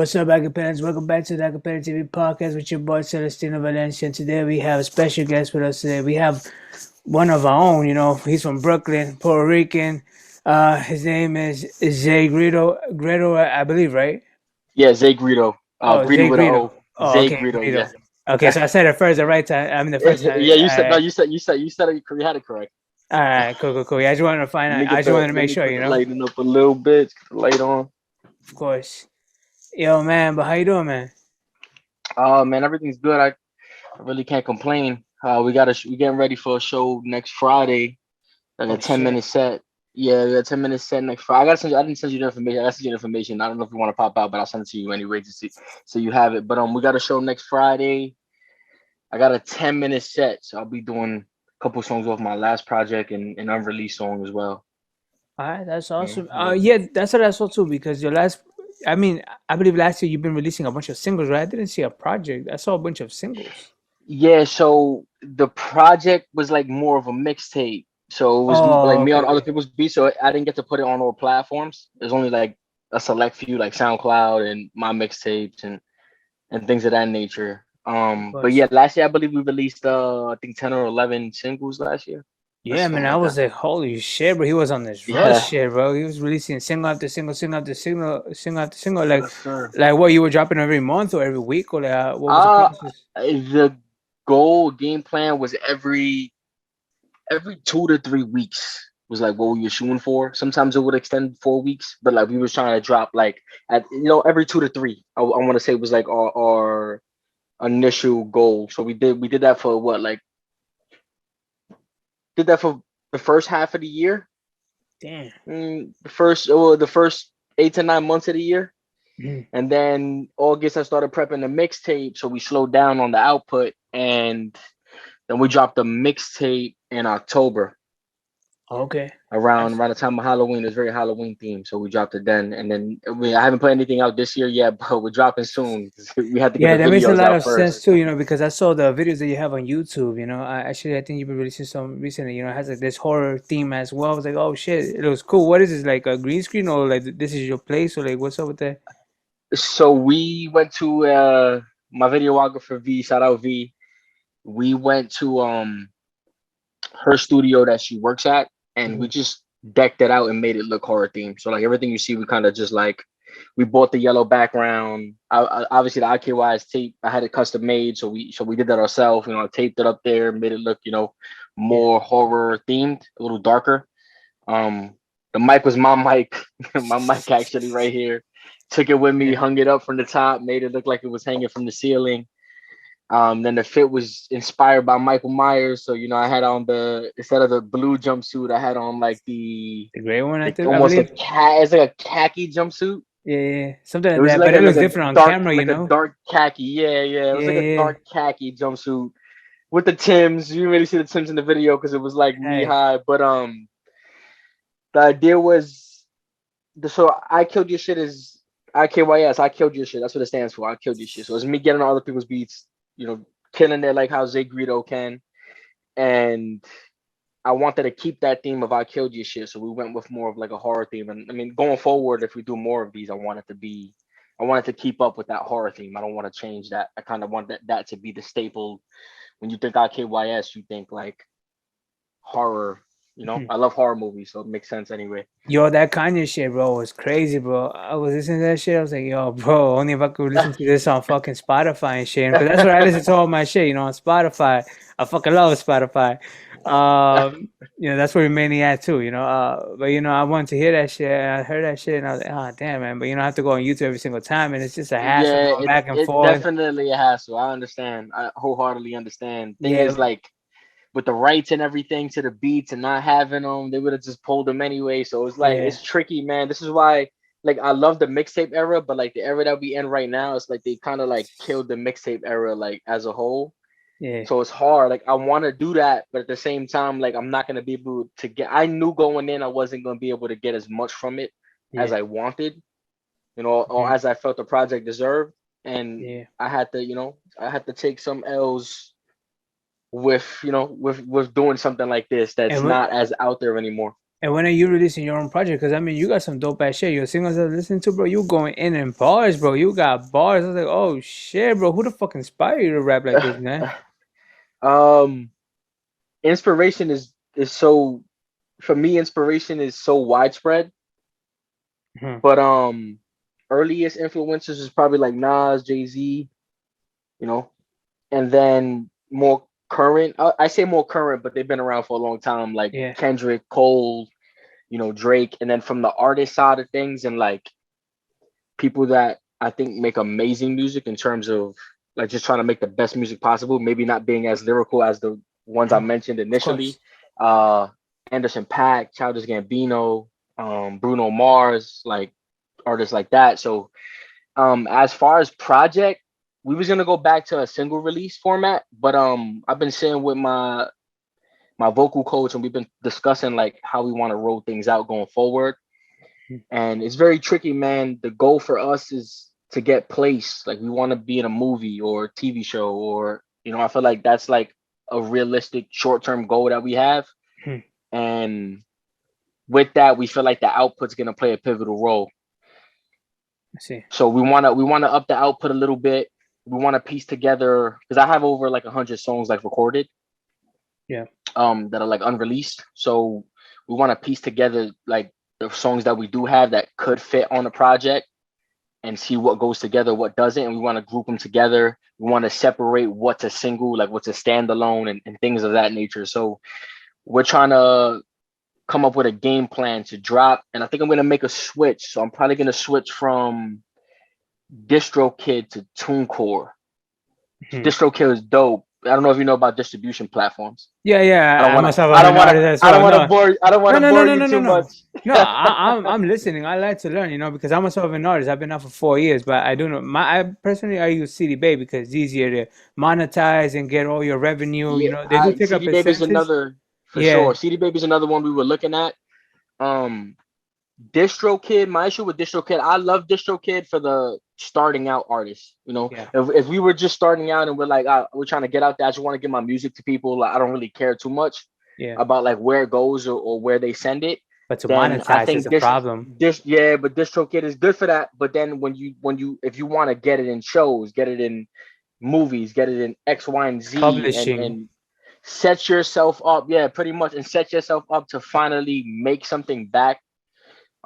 what's up, Acapellics? Welcome back to the AcapellicTV podcast with your boy Celestino Valencia. And today we have a special guest with us today. We have one of our own, he's from Brooklyn, Puerto Rican. His name is Zay Greedo, I believe, right? Yeah, Zay Greedo. Oh, Greedo Zay with an Greedo. O. Oh, Zay okay, Greedo. Greedo. Yeah. Okay, so I said it first the right time. I mean, the first time. Yeah, you said no. You said it. You had it correct. All right, cool. Yeah, I just wanted to find Let out. me I get just wanted the to let make me sure, put the lighting up a little bit. Get the light on. of course. Yo, man, but how you doing, man? Oh man, everything's good. I really can't complain. We getting ready for a show next Friday. Like a Oh, 10 minute shit. set. Yeah, we got a 10 minute set next Friday. I didn't send you the information. I got to send you the information. I don't know if you want to pop out, but I'll send it to you anyway to see so you have it. But we got a show next Friday. I got a 10 minute set, so I'll be doing a couple songs off my last project and an unreleased song as well. All right, that's Yeah, awesome. yeah. Yeah, that's what I saw too. Because I mean, I believe last year you've been releasing a bunch of singles, right? I didn't see a project. I saw a bunch of singles. Yeah, so the project was like more of a mixtape. So it was like Oh, me okay, on other okay. people's beats. So I didn't get to put it on all platforms. There's only like a select few like SoundCloud and my mixtapes and things of that nature. Of But yeah, course. last year I believe we released I think 10 or 11 singles last year. Yeah, That's man, something I like that. was like, holy shit, bro. He was on this rush Yeah. shit, bro. He was releasing single after single, single after single, single after single. Yes, sir. Like what you were dropping every month or every week, or like what was the Uh process? the goal game plan was every 2 to 3 weeks was like what we were shooting for. Sometimes it would extend 4 weeks, but like we was trying to drop like at every 2 to 3. I want to say was like our initial goal. So we did that for what like did that for the first half of the year. Damn. The first 8 to 9 months of the year. Mhm. And then August I started prepping the mixtape, so we slowed down on the output, and then we dropped the mixtape in October Okay. around the time of Halloween. It's very Halloween themed, so we dropped it then. And then I haven't put anything out this year yet, but we're dropping soon. We had to get Yeah, the that makes a videos lot out of sense first. too, because I saw the videos that you have on YouTube, I think you've been releasing some recently, it has like this horror theme as well. I was like, oh shit, it was cool. What is this, like a green screen or like this is your place or like what's up with that? So we went to my videographer V, shout out V. We went to her studio that she works at, and we Mhm. just decked it out and made it look horror themed. So like everything you see, we kind of just like we bought the yellow background. Obviously the IKYS tape, I had it custom made, so we did that ourselves. I taped it up there, made it look Yeah. more horror themed, a little darker. Um, the mic was my mic, my mic actually right here. Took it with me, Yeah. hung it up from the top, made it look like it was hanging from the ceiling. Then the fit was inspired by Michael Myers, so I had on the instead of the blue jumpsuit, I had on like the The gray one, like I almost a believe. cat. It's like a khaki jumpsuit. Yeah. Something It like was that. like But a it like looks a different on dark camera, like a dark khaki. Yeah. It was like a Yeah. dark khaki jumpsuit with the Tims. You didn't really see the Tims in the video because it was like knee Hey. high. But the idea was so I killed your shit is IKYS. I killed your shit. That's what it stands for. I killed your shit. So it's me getting on other people's beats, killing it like how Zay Greedo can. And I wanted to keep that theme of I killed your shit. So we went with more of like a horror theme. And I mean, going forward, if we do more of these, I wanted to keep up with that horror theme. I don't want to change that. I kind of want that to be the staple. When you think IKYS, you think like horror. I love horror movies, so it makes sense anyway. Yo, that Kanye shit, bro, was crazy, bro. I was listening to that shit. I was like, yo, bro, only if I could listen to this on fucking Spotify and shit. Because that's where I listen to all my shit, on Spotify. I fucking love Spotify. That's where we mainly at too, But I wanted to hear that shit. And I heard that shit, and I was like, oh damn, man. But I have to go on YouTube every single time, and it's just a hassle Yeah, going back and it's forth. definitely a hassle. I understand. I wholeheartedly understand. Thing Yeah, is, like with the rights and everything to the beats and not having them, they would have just pulled them anyway. So it's like yeah, it's tricky, man. This is why, like, I love the mixtape era, but like the era that we in right now, it's like they kind of like killed the mixtape era, like as a whole. yeah, So it's hard. Like I want to do that, but at the same time, like I'm not gonna be able to get. I knew going in, I wasn't gonna be able to get as much from it as yeah, I wanted, or mhm, as I felt the project deserved, and yeah. I had to take some L's with with doing something like this that's And not as out there anymore. And when are you releasing your own project? Because I mean, you got some dope ass shit. Your singles I listen to, bro. You going in bars, bro. You got bars. I was like, oh shit, bro. Who the fuck inspired you to rap like this, man? um, inspiration is so for me. Inspiration is so widespread, Hmm. but earliest influences is probably like Nas, Jay-Z, you know, and then more current. I say more current, but they've been around for a long time, like Yeah. Kendrick, Cole, Drake, and then from the artist side of things, and like people that I think make amazing music in terms of like just trying to make the best music possible, maybe not being as lyrical as the ones I mentioned Of initially. course. Uh, Anderson Paak, Childish Gambino, Bruno Mars, like artists like that. So as far as project, we was gonna go back to a single release format, but I've been sitting with my vocal coach and we've been discussing like how we want to roll things out going forward. And it's very tricky, man. The goal for us is to get placed. Like we want to be in a movie or TV show, or I feel like that's like a realistic short-term goal that we have. Hmm. And with that, we feel like the output's gonna play a pivotal role. I see. So we wanna up the output a little bit. We want to piece together because I have over like 100 songs like recorded. Yeah. That are like unreleased. So we want to piece together like the songs that we do have that could fit on the project and see what goes together, what doesn't, and we want to group them together. We want to separate what's a single, like what's a standalone, and things of that nature. So we're trying to come up with a game plan to drop, and I think I'm gonna make a switch. So I'm probably gonna switch from DistroKid to TuneCore. Hmm. DistroKid is dope. I don't know if you know about distribution platforms. Yeah, I don't yeah. I want to. myself, I I'm don't an want to. artist as I don't well. want to No, bore. I don't want no, to no, no, bore no, you no, no, too no. much. No, I'm listening. I like to learn, because I'm myself an artist. I've been out for 4 years, but I do know I personally I use CD Baby because it's easier to monetize and get all your revenue. Yeah, They do take a CD Baby's percentage. another for Yeah, sure. CD Baby's another one we were looking at. Um, DistroKid. My issue with DistroKid, I love DistroKid for the starting out artists. yeah, If we were just starting out and we're like, we're trying to get out there, I just want to get my music to people. Like, I don't really care too much yeah. about like where it goes or where they send it. But to Then I monetize is think a problem. yeah, but DistroKid is good for that. But then when you if you want to get it in shows, get it in movies, get it in X, Y, and Z, and Publishing. set yourself up, yeah, pretty much, and set yourself up to finally make something back.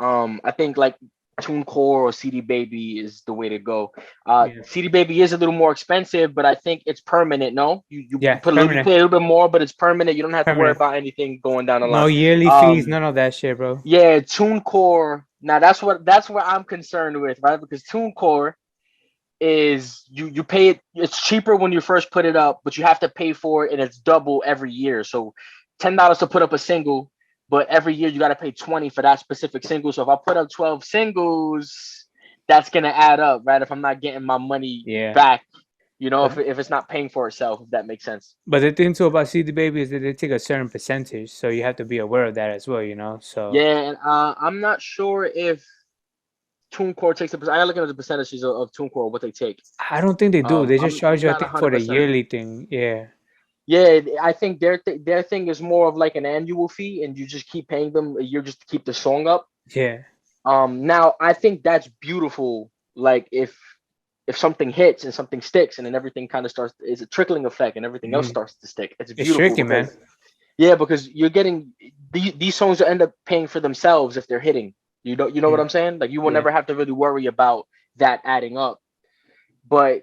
I think like TuneCore or CD Baby is the way to go. Yeah, CD Baby is a little more expensive, but I think it's permanent. No, you yeah. put a little, you Permanent, pay a little bit more, but it's permanent. You don't have to worry permanent. about anything going down the No line. yearly fees, Um, none of that shit, bro. yeah, TuneCore. Now that's what I'm concerned with, right? Because TuneCore is you pay it. It's cheaper when you first put it up, but you have to pay for it, and it's double every year. So $10 to put up a single, but every year you got to pay 20 for that specific single. So if I put up 12 singles, that's gonna add up, right? If I'm not getting my money Yeah. back, But if it's not paying for itself, if that makes sense. but the thing too about CD Baby is that they take a certain percentage, so you have to be aware of that as well. So Yeah, and I'm not sure if TuneCore takes the. I gotta look at the percentages of TuneCore, what they take. I don't think they do. They just I'm charge you, I not think, for the 100%. yearly thing. Yeah. Yeah, I think their thing is more of like an annual fee, and you just keep paying them a year just to keep the song up. Yeah. Now I think that's beautiful. Like if something hits and something sticks, and then everything kind of starts, is a trickling effect, and everything else Hmm. starts to stick. It's It's beautiful tricky, man. because yeah, because you're getting these songs that end up paying for themselves if they're hitting. You know what Mm. I'm saying? Like you will Yeah. never have to really worry about that adding up. But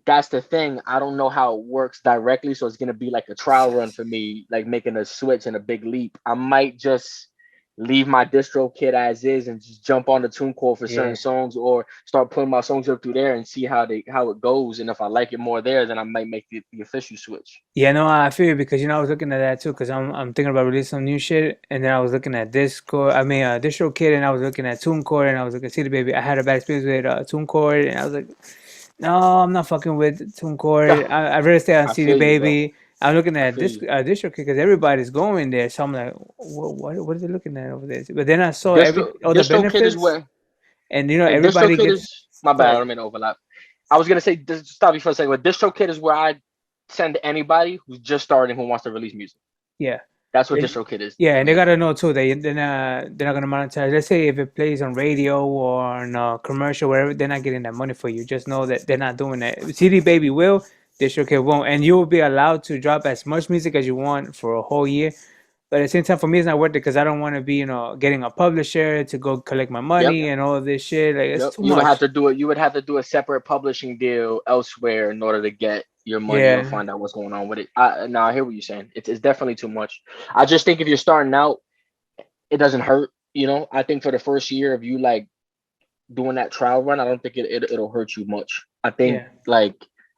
that's the thing. I don't know how it works directly, so it's gonna be like a trial run for me, like making a switch and a big leap. I might just leave my distro kit as is and just jump on the TuneCore for certain Yeah. songs, or start putting my songs up through there and see how it goes. And if I like it more there, then I might make the official switch. Yeah, no, I feel you because I was looking at that too because I'm thinking about releasing some new shit and then I was looking at Discord, DistroKid, and I was looking at TuneCore and I was looking at CD Baby. I had a bad experience with TuneCore and I was like, no, I'm not fucking with TuneCore. I'd rather stay on I CD feel you, bro. Baby. I'm looking I at feel you. DistroKid because everybody's going there, so I'm like, what are they looking at over there? But then I saw all the Distro kit is benefits where and and everybody DistroKid gets. is my Go bad. I ahead. don't mean to overlap. I was gonna say just stop you for a second. But DistroKid is where I send anybody who's just starting who wants to release music. Yeah. That's what DistroKid is Yeah, to and they me. gotta know too that they're not gonna monetize. Let's say if it plays on radio or on commercial, wherever, they're not getting that money for you. Just know that they're not doing that. CD Baby will, DistroKid won't, and you will be allowed to drop as much music as you want for a whole year. But at the same time, for me, it's not worth it because I don't want to be, getting a publisher to go collect my Yep. money and all of this shit. Like it's Yep. too You would have much. to do it. You would have to do a separate publishing deal elsewhere in order to get your money or Yeah, find out what's going on with it. I hear what you're saying. It's definitely too much. I just think if you're starting out, it doesn't hurt. I think for the first year of you like doing that trial run, I don't think it'll hurt you much. I think yeah, like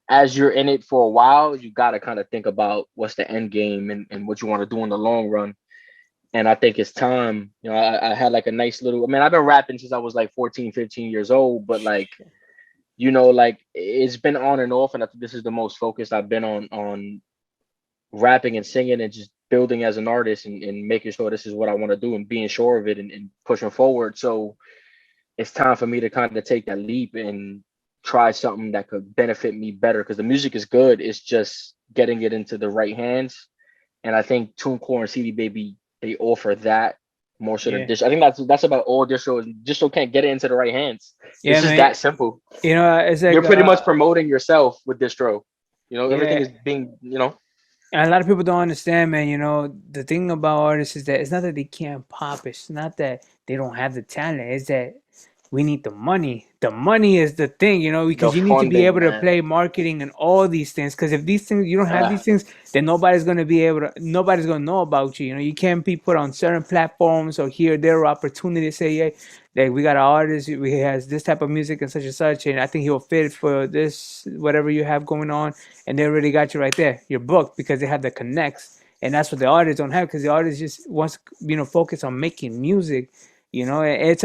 as you're in it for a while, you got to kind of think about what's the end game and what you want to do in the long run. And I think it's time. I had like a nice little. I mean, I've been rapping since I was like 14, 15 years old, but like like it's been on and off, and I think this is the most focused I've been on rapping and singing and just building as an artist and making sure this is what I want to do and being sure of it and pushing forward. So it's time for me to kind of take that leap and try something that could benefit me better because the music is good. It's just getting it into the right hands. And I think TuneCore and CD Baby, they offer that more so than yeah, Dish. I think that's about all Distro. Distro can't get it into the right hands. It's yeah, just man. that simple. It's You're like pretty much promoting yourself with Distro. Everything yeah. is being, And a lot of people don't understand, man. The thing about artists is that it's not that they can't pop. It's not that they don't have the talent. It's that we need the money. The money is the thing, the because you need to be funding, able to man. play marketing and all these things. Because if these things, you don't have these things, then nobody's gonna know about you. You can't be put on certain platforms or here there are opportunities to say, yeah, like we got an artist, he has this type of music and such, and I think he'll fit for this, whatever you have going on, and they already got you right there. You're booked because they have the connects, and that's what the artists don't have because the artist just wants focus on making music. It's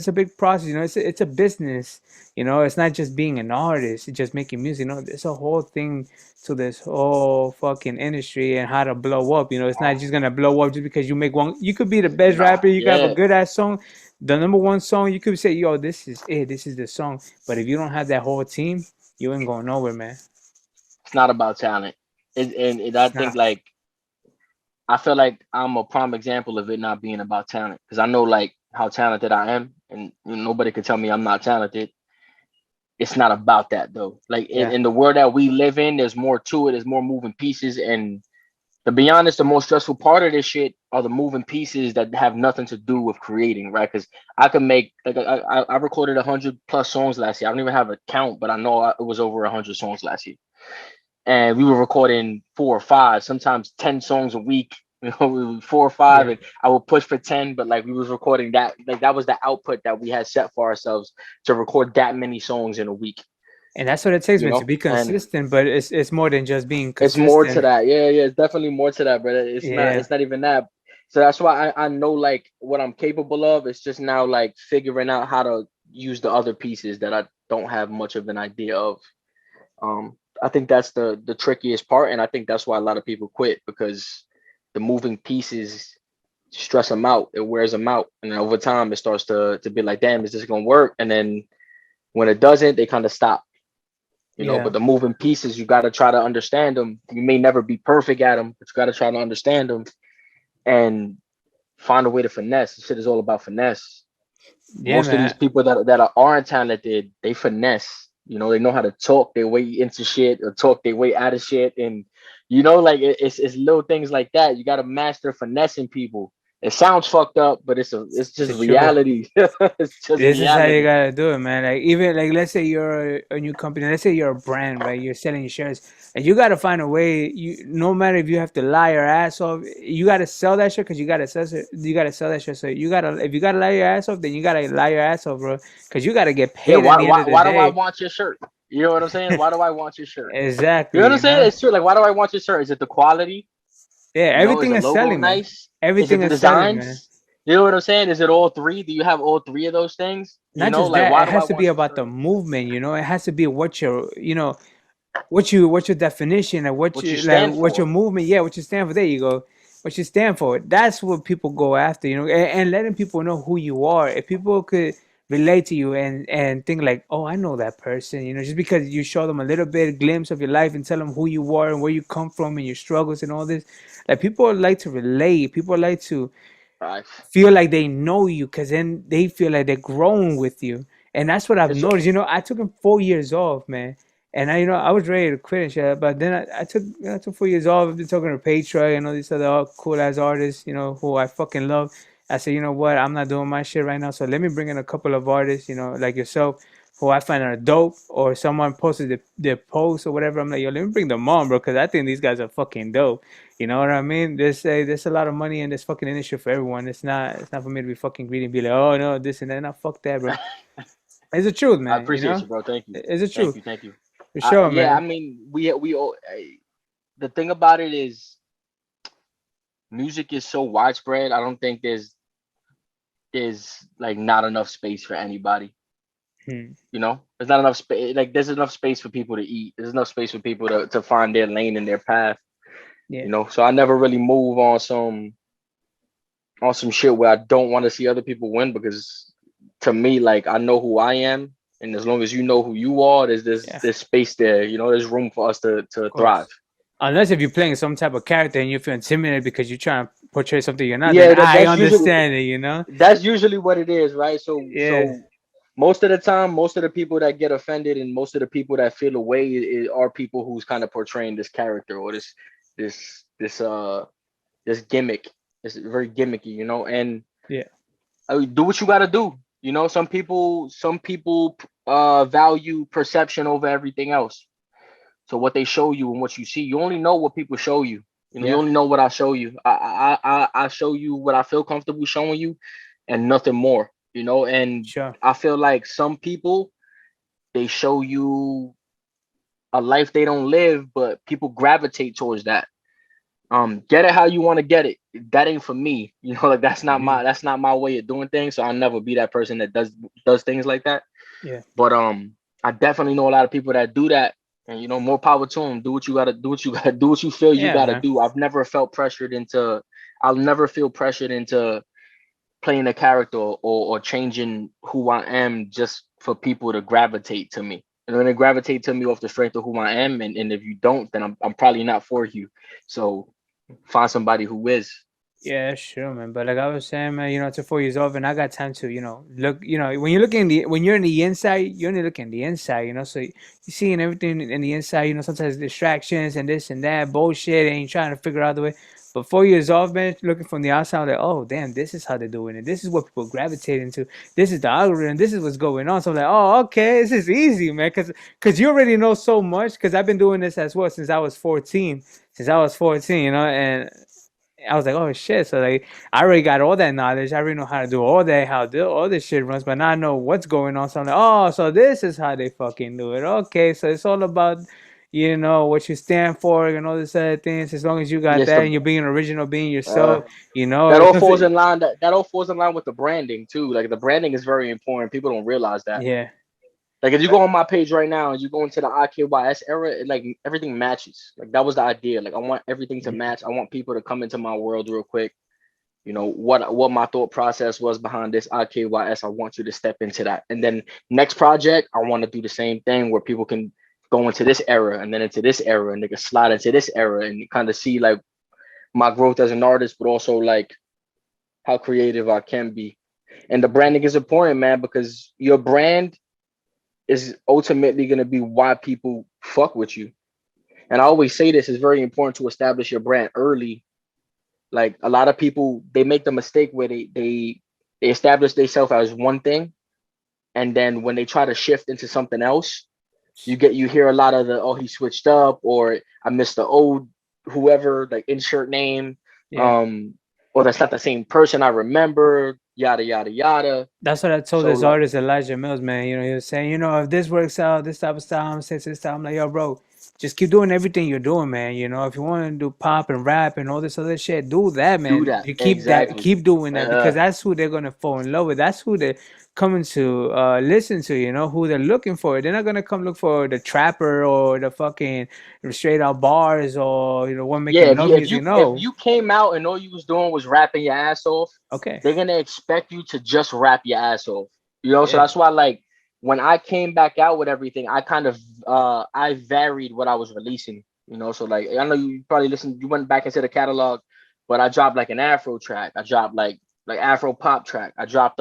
a big process. It's a business. It's not just being an artist, it's just making music. It's a whole thing to this whole fucking industry and how to blow up. It's not just gonna blow up just because you make one. You could be the best Nah, rapper, you could have a yeah. good ass song, the number one song. You could say, yo, this is it, this is the song. But if you don't have that whole team, you ain't going nowhere, man. It's not about talent. And I It's think not. like I feel like I'm a prime example of it not being about talent because I know like how talented I am, and nobody could tell me I'm not talented. It's not about that though. Like in, Yeah. in the world that we live in, there's more to it. There's more moving pieces, and to be honest, the most stressful part of this shit are the moving pieces that have nothing to do with creating, right? Because I can make like I recorded 100+ songs last year. I don't even have a count, but I know it was over 100 songs last year, and we were recording 4 or 5, sometimes 10 songs a week. We were 4 or 5, Yeah. and I would push for 10, but like we was recording that, like that was the output that we had set for ourselves to record that many songs in a week, And that's what it takes, man, to be and consistent. But it's more than just being it's more to consistent. that. Yeah, it's definitely more to that, but it's not. Yeah. It's not even that. So that's why I know like what I'm capable of. It's just now like figuring out how to use the other pieces that I don't have much of an idea of. I think that's the trickiest part, and I think that's why a lot of people quit because the moving pieces stress them out. It wears them out, and then over time it starts to be like, damn, is this gonna work? And then when it doesn't, they kind of stop. Yeah. But the moving pieces, you got to try to understand them. You may never be perfect at them, but you got to try to understand them and find a way to finesse. This shit is all about finesse. Yeah, Most of these man. people that aren't talented, they finesse. They know how to talk their way into shit or talk their way out of shit, and like it's little things like that. You got to master finessing people. It sounds fucked up, but it's It's just the truth. reality. It's just This is how you reality. gotta do it, man. Like even like let's say you're a new company, let's say you're a brand, right? You're selling your shares, and you gotta find a way. No matter if you have to lie your ass off, you gotta sell that shit because you gotta sell it. You gotta sell that shit. So if you gotta lie your ass off, then you gotta lie your ass off, bro. Because you gotta get Yeah, paid at why, the end why of the why do I day. want your shirt? You know what I'm saying? Why do I want your shirt? You know Exactly. what I'm saying? It's true. Like, why do I want your shirt? Is it the quality? Yeah. Is Everything the is logo selling, man. nice? Is it Everything the is selling, man. designs? You know what I'm saying? Is it all three? Do you have all three of those things? Not just Like, that, why it do I has to be want your about shirt? the movement. It has to be what what's your definition and What you stand what's your for? movement. Yeah, what you stand for. There you go. What you stand for. That's what people go after. And letting people know who you are. If people could relate to you and think like, oh, I know that person, you know, just because you show them a little bit glimpse of your life and tell them who you are and where you come from and your struggles and all this. Like people like to relate, people like to Right. feel like they know you because then they feel like they're growing with you. And that's what I've It's noticed. You know, I took 4 years off, man. And I, you know, I was ready to quit and shit. But then I took 4 years off. I've been talking to Patra and all these other cool ass artists, you know, who I fucking love. I said, you know what, I'm not doing my shit right now. So let me bring in a couple of artists, you know, like yourself, who I find are dope, or someone posted their post or whatever. I'm like, yo, let me bring them on, bro, because I think these guys are fucking dope. You know what I mean? There's a lot of money in this fucking industry for everyone. It's not for me to be fucking greedy and be like, oh no, this and that. No, fuck that, bro. It's the truth, I man. You appreciate know, you, bro. Thank you. it's the Thank truth you. Thank you. for sure, Yeah, I man. mean, the thing about it is music is so widespread. I don't think there's like not enough space for anybody. Hmm. You know, there's not enough space. Like there's enough space for people to eat. There's enough space for people to find their lane and their path. Yeah, You know, so I never really move on some shit where I don't want to see other people win, because to me, like, I know who I am, and as long as you know who you are, yeah, there's space there. You know, there's room for us of to thrive. course. Unless if you're playing some type of character and you feel intimidated because you're trying to portray something you're not, then Yeah, I understand it. You know? that's usually what it is, right? Yeah, Most of the time, most of the people that get offended and most of the people that feel away are people who's kind of portraying this character or this this uh this gimmick. It's very gimmicky, you know. And yeah, do what you got to do. You know, some people value perception over everything else. So what they show you and what you see, you only know what people show you. You know, you yeah. only know what I show you. I show you what I feel comfortable showing you, and nothing more. You know, and Sure. I feel like some people, they show you a life they don't live, but people gravitate towards that. Get it how you want to get it. That ain't for me. You know, like Hmm. that's not my way of doing things. So I'll never be that person that does things like that. Yeah, But I definitely know a lot of people that do that, and you know, more power to them. Do what you gotta do. What you gotta do. What you feel you yeah, gotta man. do. I've never felt pressured into. I'll never feel pressured into playing a character or changing who I am just for people to gravitate to me. And when they gravitate to me off the strength of who I am, and if you don't, then I'm probably not for you. So find somebody who is. Yeah, sure, man. But like I was saying, man, you know, to 4 years old, and I got time to, you know, look, you know, when you're looking when you're in the inside, you're only looking the inside, you know, so you're seeing everything in the inside, you know, sometimes distractions and this and that bullshit, and you're trying to figure out the way. But 4 years old, man, looking from the outside, like, oh, damn, this is how they're doing it. This is what people gravitate into. This is the algorithm. This is what's going on. So I'm like, oh, okay, this is easy, man, because you already know so much. Because I've been doing this as well since I was 14. Since I was 14, you know, and I was like, oh shit. So like I already got all that knowledge. I already know how to do all that, how do all this shit runs, but now I know what's going on. So I'm like, oh, so this is how they fucking do it. Okay, so it's all about, you know, what you stand for and all this other things. As long as you got Yes, that the and you're being original, being uh, yourself, you know, that it's all falls in nothing. line. That all falls in line with the branding too. Like the branding is very important. People don't realize that. Yeah. Like if you go on my page right now and you go into the IKYS era, like everything matches. Like that was the idea. Like I want everything to Mhm. match. I want people to come into my world real quick. You know what my thought process was behind this IKYS. I want you to step into that. And then next project, I want to do the same thing where people can go into this era and then into this era and they can slide into this era and kind of see like my growth as an artist, but also like how creative I can be. And the branding is important, man, because your brand is ultimately going to be why people fuck with you. And I always say this is very important to establish your brand early. Like a lot of people, they make the mistake where they establish themselves as one thing, and then when they try to shift into something else, you hear a lot of the, oh, he switched up, or I missed the old whoever, like insert name, Yeah. um, or that's not the same person I remember, yada yada yada. That's what I told So this like, artist Elijah Mills, man. You know, he was saying, you know, if this works out, this type of style, I'm saying this style. I'm like, yo, bro, just keep doing everything you're doing, man. You know, if you want to do pop and rap and all this other shit, do that, do man. that You exactly. keep doing that because Uh, that's who they're gonna fall in love with. That's who they're coming to listen to. You know, who they're looking for. They're not gonna come look for the trapper or the fucking straight out bars or you know one yeah, making love music. if No, you came out and all you was doing was rapping your ass off, okay, they're gonna expect you to just rap your ass off. You know, so Yeah, that's why like when I came back out with everything, I kind of I varied what I was releasing. You know, so like I know you probably listened, you went back into the catalog, but I dropped like an Afro track. I dropped like Afro pop track. I dropped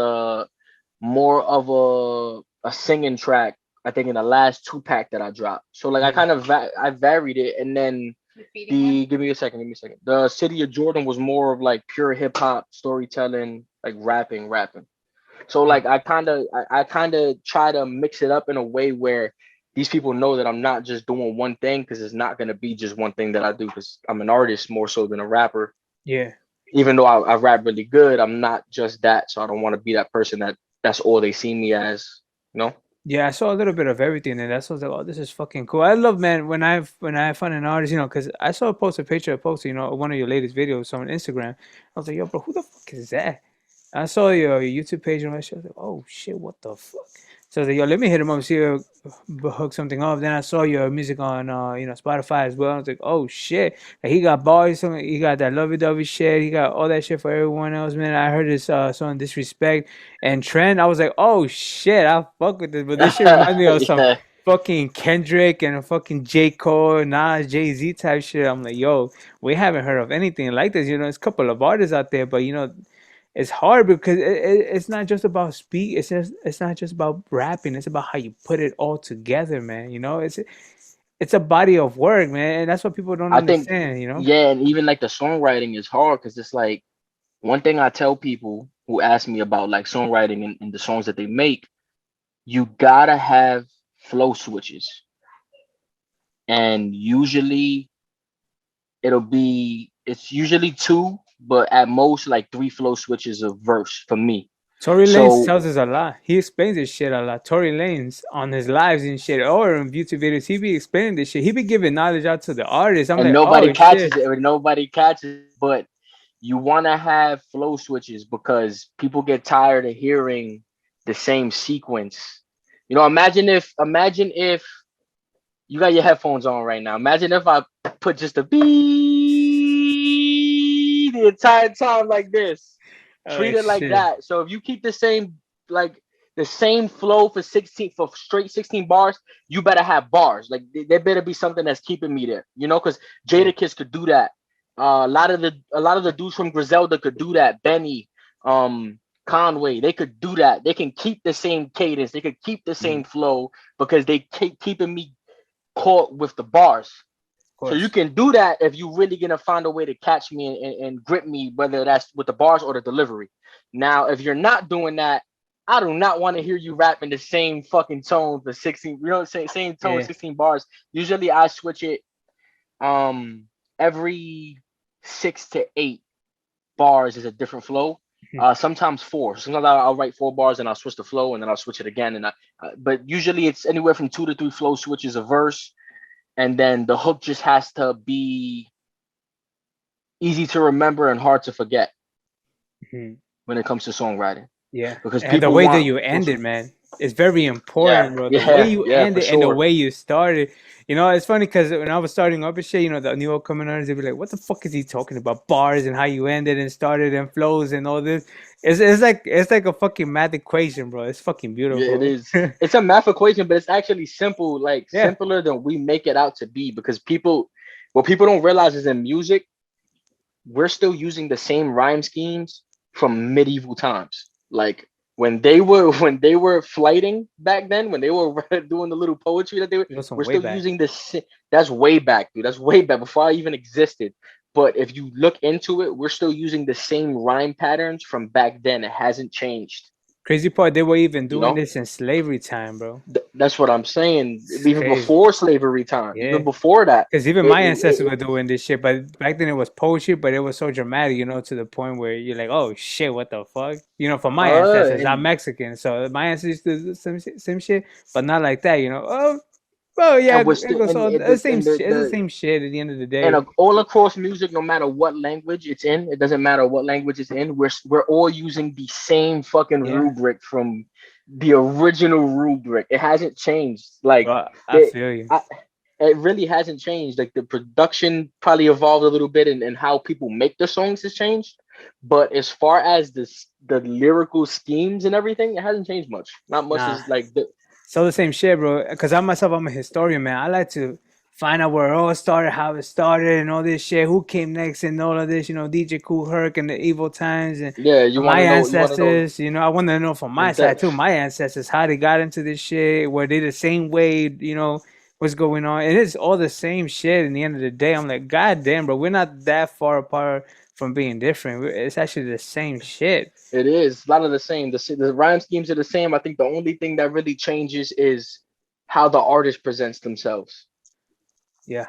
more of a singing track. I think in the last 2 pack that I dropped. So like I yeah, kind of I varied it, and then the give me a second, give me a second. The City of Jordan was more of like pure hip hop storytelling, like rapping. So yeah. like I kind of try to mix it up in a way where these people know that I'm not just doing one thing, because it's not gonna be just one thing that I do, because I'm an artist more so than a rapper. Yeah. Even though I rap really good, I'm not just that. So I don't want to be that person that's all they see me as. You know? Yeah, I saw a little bit of everything, and that's why I was like, "Oh, this is fucking cool." I love, man, when I find an artist, because I saw a post, a picture, a post, one of your latest videos on Instagram. I was like, "Yo, bro, who the fuck is that?" I saw your YouTube page and all that shit. I was like, "Oh shit, what the fuck?" So I was like, "Yo, let me hit him up, see if hook something up." Then I saw your music on Spotify as well. I was like, "Oh shit, like, he got bars, he got that lovey dovey shit, he got all that shit for everyone else, man." I heard this song Disrespect and Trend. I was like, "Oh shit, I fuck with this," but this shit reminds me of some Yeah. fucking Kendrick and a fucking J Cole, Nas, Jay Z type shit. I'm like, "Yo, we haven't heard of anything like this." There's a couple of artists out there, but it's hard because it's not just about speak. It's not just about rapping. It's about how you put it all together, man. It's a body of work, man, and that's what people don't I think understand. yeah, and even like the songwriting is hard, because it's like one thing I tell people who ask me about like songwriting and the songs that they make, you gotta have flow switches. And usually it's usually two, but at most like three flow switches of verse for me. Tory Lanez So tells us a lot. He explains this shit a lot. Tory Lanez on his lives and shit, or in YouTube videos, he be explaining this shit. He be giving knowledge out to the artists. I'm and like, nobody oh shit, catches it, or nobody catches it, but you want to have flow switches because people get tired of hearing the same sequence. You know, imagine if you got your headphones on right now. Imagine if I put just a beat the entire time like this. oh Treat it like shit. that. So if you keep like the same flow for 16 for straight 16 bars, you better have bars. Like there better be something that's keeping me there. You know, because Yeah. Jadakiss could do that. A lot of the dudes from Griselda could do that. Benny, Conway, they could do that. They can keep the same cadence. They could keep the Mhm. same flow because they keep keeping me caught with the bars. Of So you course. can do that if you really gonna find a way to catch me and grip me, whether that's with the bars or the delivery. Now, if you're not doing that, I do not want to hear you rapping the same fucking tone for 16, same tone, Yeah. 16 bars. Usually I switch it um every 6 to 8 bars is a different flow. Mhm. Sometimes four. Sometimes I'll write 4 bars and I'll switch the flow and then I'll switch it again. But usually it's anywhere from 2 to 3 flow switches a verse, and then the hook just has to be easy to remember and hard to forget Mhm. when it comes to songwriting, Yeah, because and the people way that want you end it, man, is very yeah, important, bro. The way yeah, you yeah, end for it and the sure. way you started. It's funny because when I was starting up and shit, the new upcoming artists, they'd be like, "What the fuck is he talking about? Bars and how you ended and started and flows and all this." It's like a fucking math equation, bro. It's fucking Yeah, it beautiful. is. It's a math equation, but it's actually simple, like Yeah, simpler than we make it out to be. Because what people don't realize is in music, we're still using the same rhyme schemes from medieval times. Like when they were flighting back then, when they were doing the little poetry that it goes from we're way still back. using this. That's way back, dude. That's way back before I even existed. But if you look into it, we're still using the same rhyme patterns from back then. It hasn't changed. Crazy part, they were even You doing know, this in slavery time, bro. That's what I'm saying. It's Even crazy. before slavery time, even Yeah. before that, Because even it, my it, ancestors it, were doing this shit, but back then it was poetry, but it was so dramatic, to the point where you're like, oh shit, what the fuck? For my ancestors, I'm and Mexican, so my ancestors do the same shit, but not like that. Oh yeah, and we're it still goes all the same and shit. It's the same shit at the end of the day. all across music, no matter what language it's in, it doesn't matter what language it's in. We're all using the same fucking Yeah, rubric from the original rubric. It hasn't changed. Like bro, I it, feel you. I, it really hasn't changed. Like the production probably evolved a little bit, and how people make the songs has changed. But as far as the lyrical schemes and everything, it hasn't changed much. Not much Nah, is like the so the same shit, bro. Because I myself, I'm a historian, man. I like to find out where it all started, how it started, and all this shit. Who came next, and all of this. DJ Kool Herc and the Evil Times, and yeah. You want my to know? You want to know ancestors. I want to know from my in side depth. too. My ancestors, how they got into this shit. Were they the same way? What's going on? And it's all the same shit. In the end of the day, I'm like, God damn, bro. We're not that far apart from being different. It's actually the same shit. It is a lot of the same. The rhyme schemes are the same. I think the only thing that really changes is how the artist presents themselves. Yeah.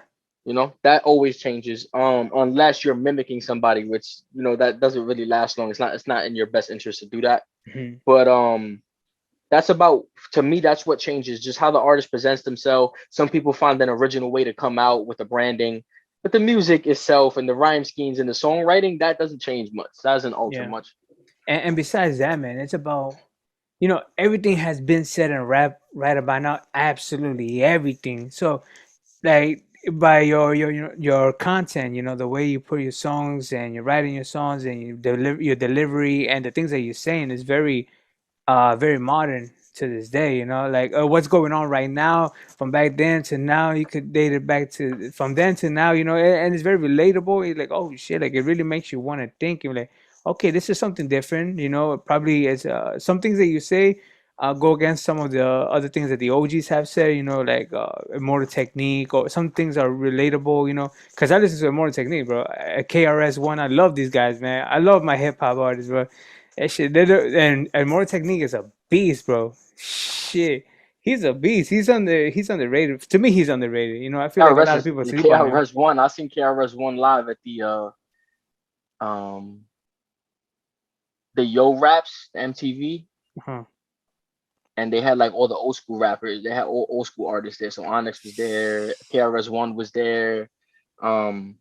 That always changes. Unless you're mimicking somebody, which that doesn't really last long. It's not in your best interest to do that. Mhm. But that's about to me. That's what changes. Just how the artist presents themselves. Some people find an original way to come out with the branding, but the music itself and the rhyme schemes and the songwriting that doesn't change much. That doesn't alter Yeah. much. And besides that, man, it's about everything has been said in rap right about now. Absolutely everything. So like by your content, the way you put your songs and you're writing your songs and your delivery and the things that you're saying is very modern to this day, like what's going on right now from back then to now. You could date it back to from then to now, and it's very relatable. It's like, oh shit, like it really makes you want to think. You're like, okay, this is something different. Probably is some things that you say go against some of the other things that the OGs have said, like Immortal Technique, or some things are relatable, because I listen to Immortal Technique, bro. KRS-One, I love these guys, man. I love my hip hop artists, bro. That shit, and More Technique is a beast, bro. Shit, he's a beast. He's underrated. To me, he's underrated. I feel like a KRS lot of is people sleep on him. KRS-One. I seen KRS-One live at um the Yo Raps MTV, Uh-huh. and they had like all the old school rappers. They had all old school artists there. So Onyx was there, KRS-One was there. Um,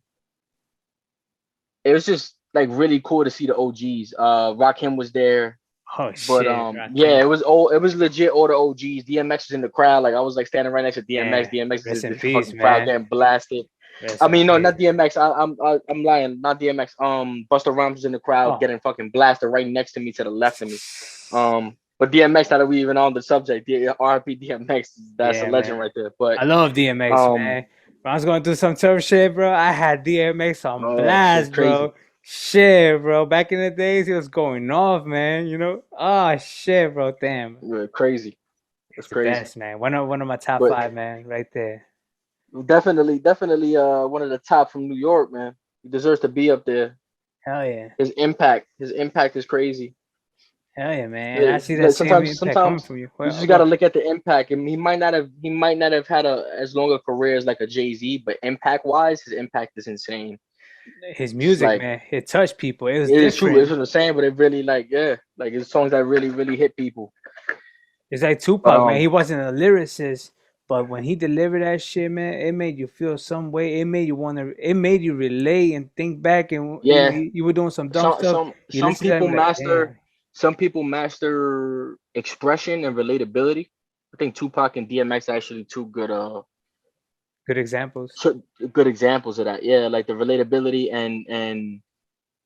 it was just like really cool to see the OGs. Rakim was there. Oh But shit, yeah, Rakim. it was legit all the OGs. DMX was in the crowd. Like I was like standing right next to DMX. Yeah, DMX is rest in in the peace, fucking crowd man. getting blasted. Rest I in mean, no, peace. not DMX. I'm lying. Not DMX. Busta Rhymes was in the crowd Oh, getting fucking blasted right next to me to the left of me. But DMX, now that we even on the subject, RP DMX, that's a yeah, legend man. right there. But I love DMX, um, man. When I was going through some tough shit, bro, I had DMX on oh shit, blast, crazy. bro. Shit, bro. Back in the days, he was going off, man. Oh shit, bro. Damn. Yeah, crazy. That's It's the crazy. best, man. One of my top But five, man, right there. definitely, one of the top from New York, man. He deserves to be up there. Hell yeah. His impact is crazy. Hell yeah, man. And I Like, see that like, same sometimes impact coming sometimes from you. you Well, just go got to ahead. look at the impact. And he might not have had as long a career as like a Jay-Z, but impact wise, his impact is insane. His Just music, like man, it touched people. It was it is true. It's different. what I'm saying, but it really like like his songs that really hit people. It's like But Tupac, man. He wasn't a lyricist, but when he delivered that shit, man, it made you feel some way. It made you wanna. It made you relate and think back. And yeah, you were doing some dumb some stuff. some You some listen to people them like, master damn, some people master expression and relatability. I think Tupac and DMX are actually two good examples. good examples of that. Yeah, like the relatability and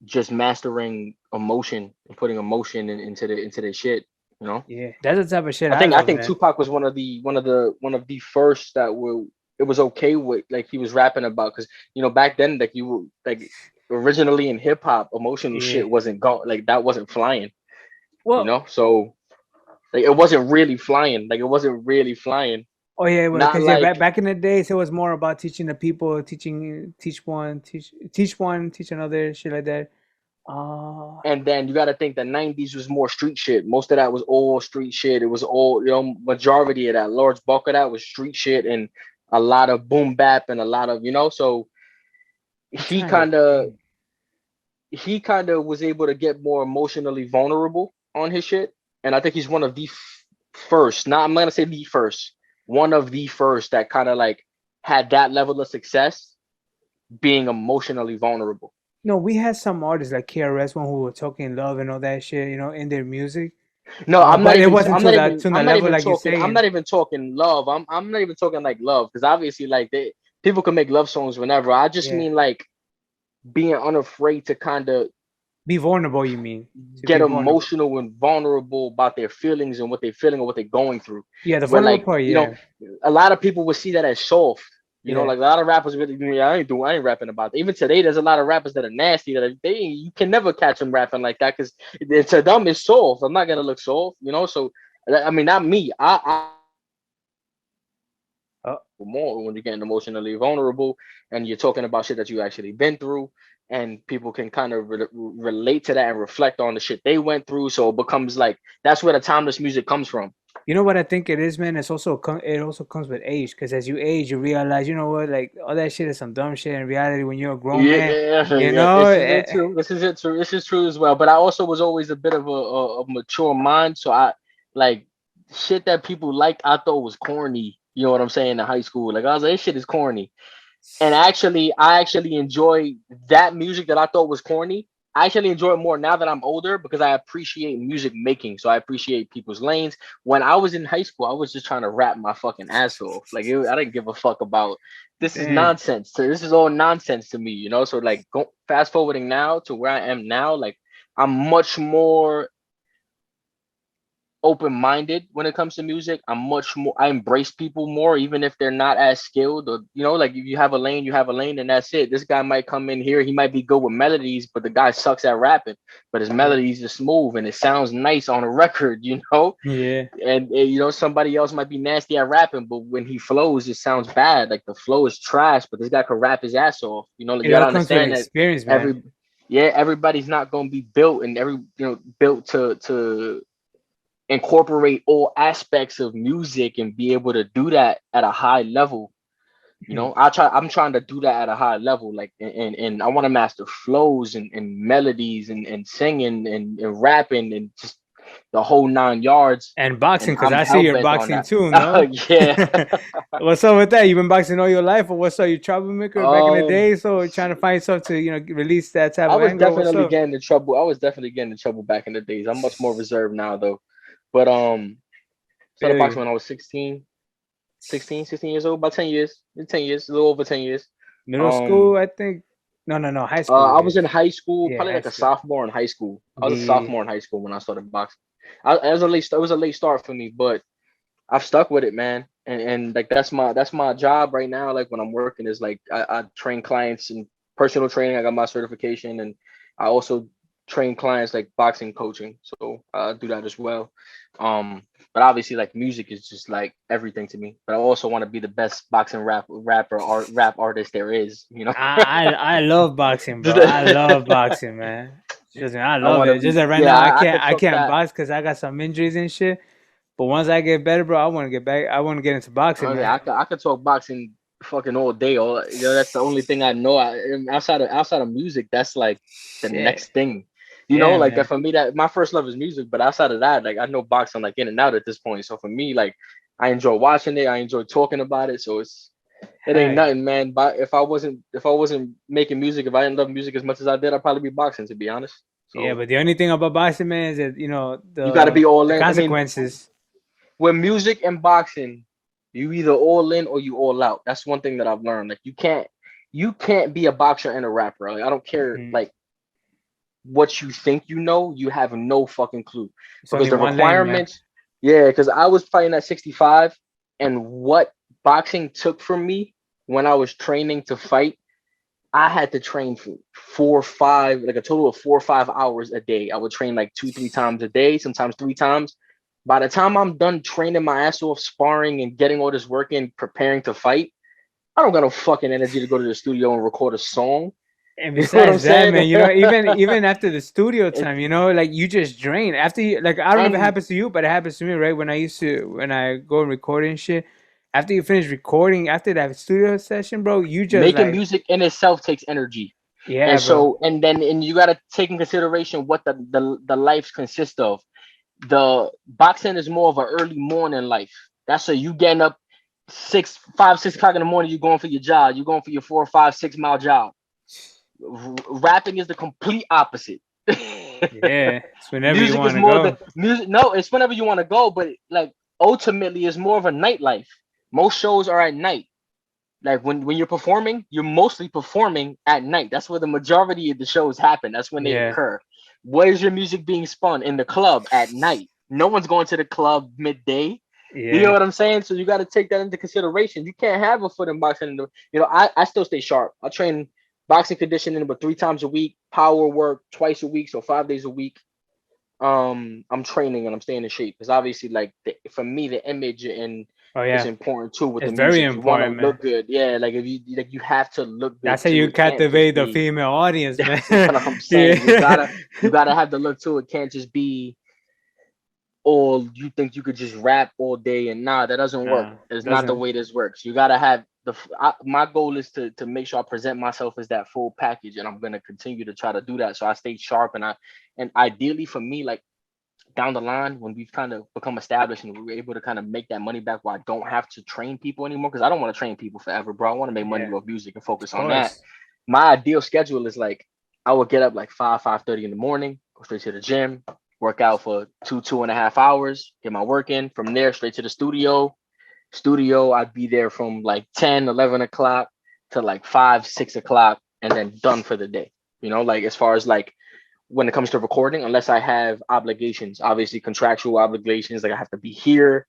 just mastering emotion and putting emotion into the shit. You know, Yeah, that's the type of shit I I think I love, think man. Tupac was one of the first that were it was okay with like he was rapping about because back then like you were like originally in hip hop emotional Yeah. shit wasn't going like that wasn't flying. Well, So like it wasn't really flying. Like it wasn't really flying. oh yeah, well, Not because yeah, back like back in the days, it was more about teaching the people, teach another, shit like that. Uh and then you got to think the 90s was more street shit. Most of that was all street shit. It was all, majority of that, large bulk of that was street shit and a lot of boom bap and a lot of, so I'm he trying to kind of think. he kind of was able to get more emotionally vulnerable on his shit. And I think he's one of the first, not I'm not gonna say the first, one of the first that kind of like had that level of success being emotionally vulnerable. No, we had some artists like KRS One who were talking love and all that shit, in their music. No, But it wasn't to the level like you're I'm saying. not even talking love. I'm not even talking like love because obviously like people can make love songs whenever. I just Yeah. mean like being unafraid to kind of Be vulnerable, you mean? To be get vulnerable. emotional and vulnerable about their feelings and what they're feeling or what they're going through. Yeah, the Where vulnerable like, part, you know, yeah. a lot of people would see that as soft. You know, Yeah. like a lot of rappers really, yeah, I ain't rapping about that. Even today, there's a lot of rappers that are nasty that you can never catch them rapping like that because to them it's soft. I'm not gonna look soft, you know. So I mean, not me. Oh, More when you're getting emotionally vulnerable and you're talking about shit that you actually been through, and people can kind of relate to that and reflect on the shit they went through. So it becomes like that's where the timeless music comes from. you know what I think it is, man? It also comes with age, because as you age, you realize, you know what, like all that shit is some dumb shit. In reality, when you're a grown man, Yeah, you yeah. know, This is it true. This is it true. This is true as well. But I also was always a bit of a mature mind, so I like shit that people liked. I thought was corny. You know what I'm saying? In high school, like I was like, this shit is corny. And actually, I actually enjoy that music that I thought was corny. I actually enjoy it more now that I'm older because I appreciate music making. So I appreciate people's lanes. When I was in high school, I was just trying to rap my fucking ass off. Like I didn't give a fuck about this is damn. nonsense. So this is all nonsense to me, you know. So like fast forwarding now to where I am now, like I'm much more open-minded when it comes to music. I'm much more, I embrace people more even if they're not as skilled, or you know, like if you have a lane, you have a lane and that's it. This guy might come in here, he might be good with melodies, but the guy sucks at rapping, but his Yeah. melodies are smooth and it sounds nice on a record, you know. Yeah. And you know, somebody else might be nasty at rapping, but when he flows it sounds bad, like the flow is trash, but this guy could rap his ass off, you know. Like, It you all gotta comes with understand that experience, man. every yeah, everybody's not going to be built and built to incorporate all aspects of music and be able to do that at a high level. You know, I'm trying to do that at a high level, like, and I want to master flows and melodies and singing and rapping and just the whole 9 yards. And boxing, And because I'm I see hell you're bent on boxing that. too, no? Yeah. What's up with that? You've been boxing all your life, or what's up? You troublemaker back in the um day, so trying to find yourself to, release that type I of was anger. What's definitely up? getting in trouble. I was definitely getting in trouble back in the days. I'm much more reserved now though. But started Feel boxing you. when I was 16 years old, about 10 years, 10 years, a little over 10 years. Middle school, Um, I think. No, no, no. High school it I was in is. high school, Yeah, probably high like a school. sophomore in high school. I was a Yeah. sophomore in high school when I started boxing. It was a late start for me, but I've stuck with it, man. And like that's my job right now. Like when I'm working is like I train clients in personal training. I got my certification, and I also train clients like boxing coaching. So I do that as well. But obviously like music is just like everything to me. But I also want to be the best boxing rap artist there is. You know, I love boxing, just bro. I love boxing, man. Just I I love want to it. Just be. that right Yeah, now I could I talk can't that. box because I got some injuries and shit. But once I get better, bro, I want to get back. I want to get into boxing, Honestly, man. I could talk boxing fucking all day. All you know, that's the only thing I know. Outside of music, that's like the Shit. next thing. You know, Yeah, like that man. for me. That my first love is music, but outside of that, like I know boxing like in and out at this point. So for me, like I enjoy watching it. I enjoy talking about it. So it ain't Hey. nothing, man. But if I wasn't making music, if I didn't love music as much as I did, I'd probably be boxing, to be honest. Yeah, So but the only thing about boxing, man, is that you got to be all the in. I mean, consequences. with music and boxing, you either all in or you all out. That's one thing that I've learned. Like you can't be a boxer and a rapper. Like I don't care Mhm. like what you think you know, you have no fucking clue. It's Because only the one lane, man. requirements, yeah, because I was fighting at 65 and what boxing took from me when I was training to fight, I had to train for 4 or 5, like a total of 4 or 5 hours a day. I would train like 2 3 times a day, sometimes 3 times. By the time I'm done training my ass off, sparring and getting all this work in, preparing to fight, I don't got no fucking energy to go to the studio and record a song. And You know what I'm besides that, saying? man, even after the studio it, time, like you just drain after you. Like I don't know if it and happens to you, but it happens to me, right? When I go and record and shit. After you finish recording, after that studio session, bro, you just making like, music in itself takes energy. yeah, And bro. so, and you got to take in consideration what the life consists of. The boxing is more of an early morning life. That's so you getting up 6 o'clock in the morning. You're going for your job. You're going for your 4 or 5 6 mile job. Rapping is the complete opposite. Yeah, it's whenever you Music is want to more the go. music. No, it's whenever you want to go, but like ultimately, it's more of a nightlife. Most shows are at night. Like when you're performing, you're mostly performing at night. That's where the majority of the shows happen. That's when they Yeah, occur. Where's your music being spun? In the club at night. No one's going to the club midday. You know Yeah. what I'm saying? So you got to take that into consideration. You can't have a foot in boxing. I still stay sharp. I train boxing conditioning, but 3 times a week, power work twice a week, so 5 days a week. I'm training and I'm staying in shape because obviously, like for me, the image and Oh is yeah. important too with the It's very music. You want to important, man. look good, yeah. Like if you have to look That's good how too. you It can't just captivate the be. female audience, man. You know what I'm saying? Yeah. You gotta have the look too. It can't just be all you think you could just rap all day and nah, that doesn't work. Nah, It's not the doesn't. way this works. You gotta have my goal is to make sure I present myself as that full package, and I'm gonna continue to try to do that. So I stay sharp, and ideally for me, like down the line when we've kind of become established and we're able to kind of make that money back where I don't have to train people anymore because I don't want to train people forever, bro. I want to make money Yeah, off music and of focus on that. course. My ideal schedule is like I would get up like 5:30 in the morning, go straight to the gym, work out for 2.5 hours, get my work in. From there, straight to the studio. Studio, I'd be there from like 10, 11 o'clock to like 5, 6 o'clock, and then done for the day. Like as far as like when it comes to recording, unless I have obligations, obviously contractual obligations, like I have to be here,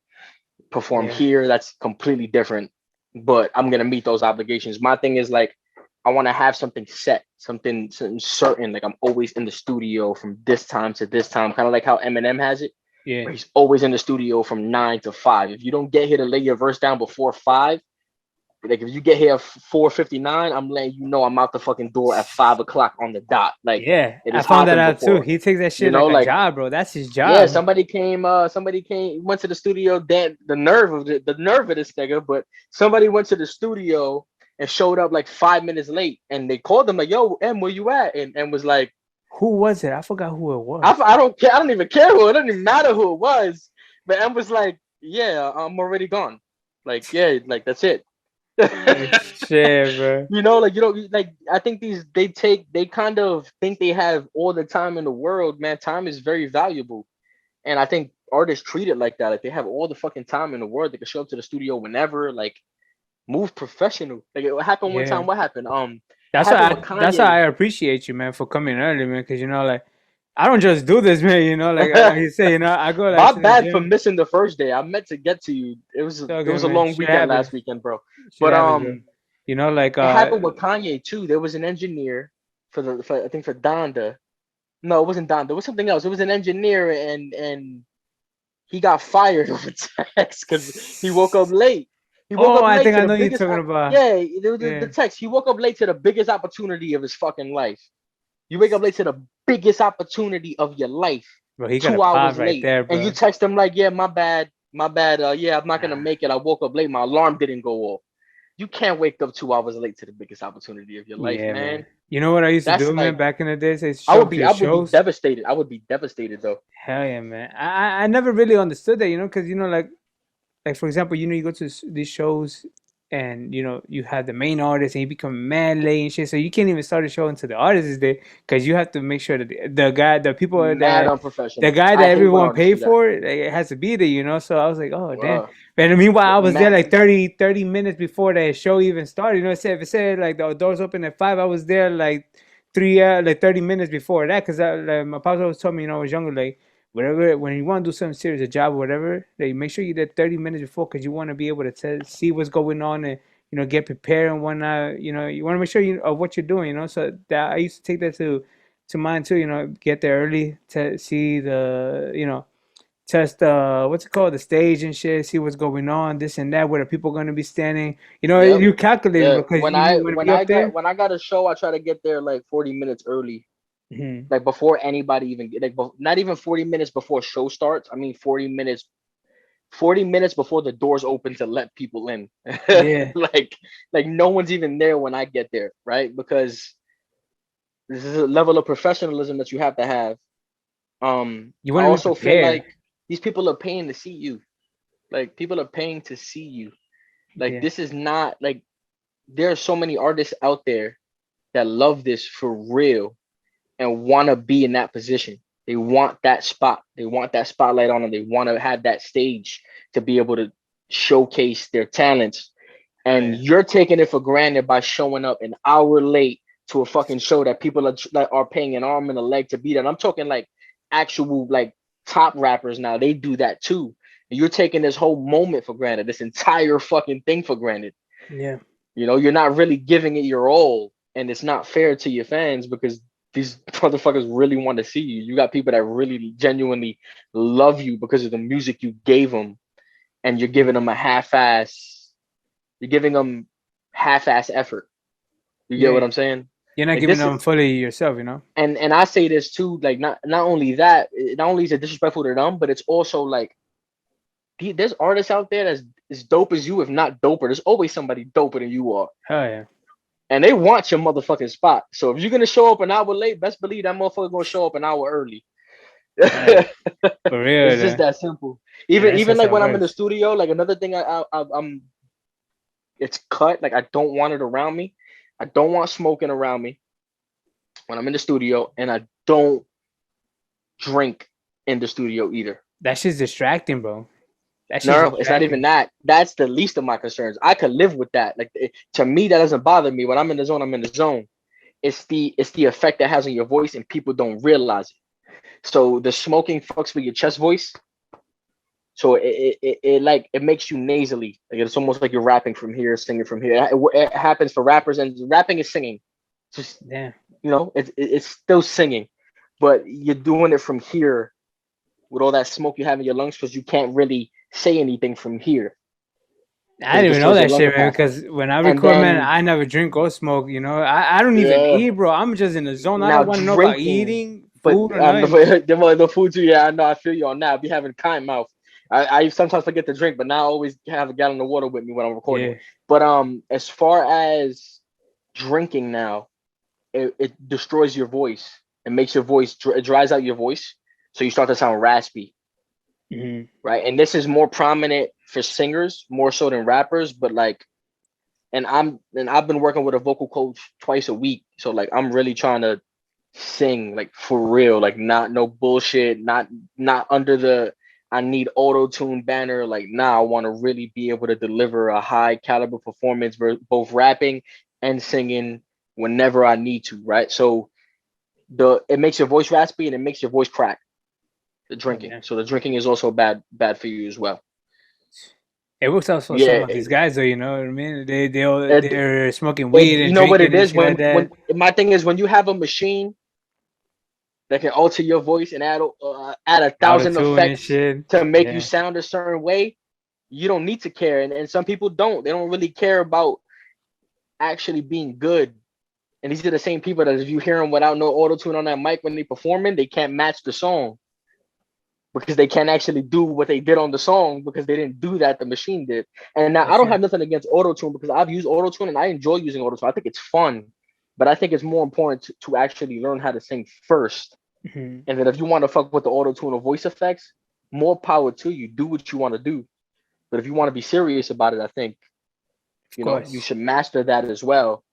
perform Yeah. here, that's completely different. But I'm gonna meet those obligations. My thing is like I want to have something set, something certain. Like I'm always in the studio from this time to this time, kind of like how Eminem has it, Yeah. where he's always in the studio from 9 to 5. If you don't get here to lay your verse down before 5, like if you get here at 4:59, I'm letting you know I'm out the fucking door at 5 o'clock on the dot. Like Yeah. it I has found that happened out too. before. He takes that You shit know, like a like job, bro. That's his yeah, job. somebody came, went to the studio. Dan, the nerve of this nigga, but somebody went to the studio and showed up like 5 minutes late, and they called them like, "Yo, M, where you at?" And was like, Who was it? I forgot who it was. I don't care. I don't even care who. It doesn't even matter who it was. But M was like, "Yeah, I'm already gone. Like, yeah, like that's it." Shit, bro. Like like I think they kind of think they have all the time in the world, man. Time is very valuable. And I think artists treat it like that. Like they have all the fucking time in the world. They can show up to the studio whenever, like move professional. Like it happened one Yeah. time. What happened? It happened with That's why Kanye. I appreciate you, man, for coming early, man. Because like I don't just do this, man. Like you say, I go like My to the bad for gym. missing the first day. I meant to get to you. It's all There good, was a man. long Shit weekend happens. last weekend, bro. Shit But happens, bro. Like it happened with Kanye too. There was an engineer I think for Donda. No, it wasn't Donda. There was something else. It was an engineer and he got fired over text because he woke up late. He woke oh, up I late think to I the know you're biggest. talking about. Yeah, the Yeah. text. He woke up late to the biggest opportunity of his fucking life. You wake up late to the biggest opportunity of your life. Bro, he got a two pop hours right late, there, and you bro. text him like, "Yeah, my bad, my bad. Yeah, I'm not gonna Nah. make it. I woke up late. My alarm didn't go off." You can't wake up 2 hours late to the biggest opportunity of your life, Yeah, man. man. You know what I used to That's do, man, like back in the days? I used to show up to the I would be shows. devastated. I would be devastated though. Hell yeah, man. I never really understood that, because like for example, you go to these shows and you have the main artist and you become mad late and shit, so you can't even start a show until the artist is there because you have to make sure that the people Mad that the unprofessional. guy that I hate when everyone artists paid do that. for, like, it has to be there. So I was like, oh damn. Bruh. And meanwhile, I was there Mad, like 30 minutes before the show even started. If it said like the doors open at 5, I was there like 30 minutes before that because like, my papa always told me, I was younger, like whatever, when you want to do something serious, a job or whatever, like make sure you're there 30 minutes before because you want to be able to see what's going on and get prepared and whatnot. You want to make sure you of what you're doing. So that I used to take that to mind too. Get there early to see the test what's it called, the stage and shit, see what's going on, this and that, where the people are going to be standing. yep. You calculating Yeah. because you want to be up there. When I got a show, I try to get there like 40 minutes early. Hmm. Like before anybody even not even 40 minutes before show starts. I mean 40 minutes before the doors open to let people in. Yeah, like no one's even there when I get there, right? Because this is a level of professionalism that you have to have. you I want to be also feel prepared. like these people are paying to see you. Like people are paying to see you. Like Yeah, this is not like there are so many artists out there that love this for real and want to be in that position. They want that spot. They want that spotlight on them. They want to have that stage to be able to showcase their talents. oh And yeah, you're taking it for granted by showing up an hour late to a fucking show that people are paying an arm and a leg to be there. And I'm talking like actual like top rappers now. They do that too. And you're taking this whole moment for granted, this entire fucking thing for granted. Yeah. You know, you're not really giving it your all, and it's not fair to your fans because these motherfuckers really want to see you. You got people that really genuinely love you because of the music you gave them, and you're giving them a half-ass. You're giving them half-ass effort. You get what I'm saying? You're not Like, giving them fully yourself, you know. And I say this too, like not only that, not only is it disrespectful to them, but it's also like there's artists out there that's as dope as you, if not doper. There's always somebody doper than you are. Hell yeah. And they want your motherfucking spot. So if you're gonna show up an hour late, best believe that motherfucker gonna show up an hour early. Yeah. For real, it's just that simple. Even like when I'm in the studio, like another thing I'm it's cut. Like I don't want it around me. I don't want smoking around me when I'm in the studio, and I don't drink in the studio either. That shit's distracting, bro. No, it's not even that. That's the least of my concerns. I could live with that. Like to me, that doesn't bother me. When I'm in the zone, I'm in the zone. It's the effect that has on your voice, and people don't realize it. So the smoking fucks with your chest voice. So it makes you nasally. Like it's almost like you're rapping from here, singing from here. It happens for rappers, and rapping is singing. Just yeah, you know, it's still singing, but you're doing it from here with all that smoke you have in your lungs because you can't really say anything from here. I didn't even know that shit, man. Because when I record, man, I never drink or smoke. You know, I don't even eat, bro. I'm just in the zone. I don't want to know about eating food or nothing. The food too. Yeah, I know. I feel you on that. I be having kind mouth. I sometimes forget to drink, but now I always have a gallon of water with me when I'm recording. Yeah. But as far as drinking now, it destroys your voice. It makes your voice, it dries out your voice, so you start to sound raspy. Mm-hmm. Right, and this is more prominent for singers more so than rappers. But like, I've been working with a vocal coach twice a week, so like I'm really trying to sing like for real, like not no bullshit, not under the I need auto-tune banner. Like, nah, I want to really be able to deliver a high caliber performance, both rapping and singing whenever I need to. Right, so it makes your voice raspy and it makes your voice crack. The drinking, so the drinking is also bad for you as well. It works out for some of these guys, though. You know what I mean? They're smoking weed and you know what it is. When my thing is, when you have a machine that can alter your voice and add 1,000 effects to make you sound a certain way, you don't need to care. And some people don't. They don't really care about actually being good. And these are the same people that if you hear them without no auto tune on that mic when they performing, they can't match the song. Because they can't actually do what they did on the song because they didn't do that, the machine did. And now I don't have nothing against auto-tune because I've used auto-tune and I enjoy using auto-tune. I think it's fun, but I think it's more important to actually learn how to sing first. Mm-hmm. And then if you want to fuck with the auto-tune or voice effects, more power to you. Do what you want to do. But if you want to be serious about it, I think you should master that as well.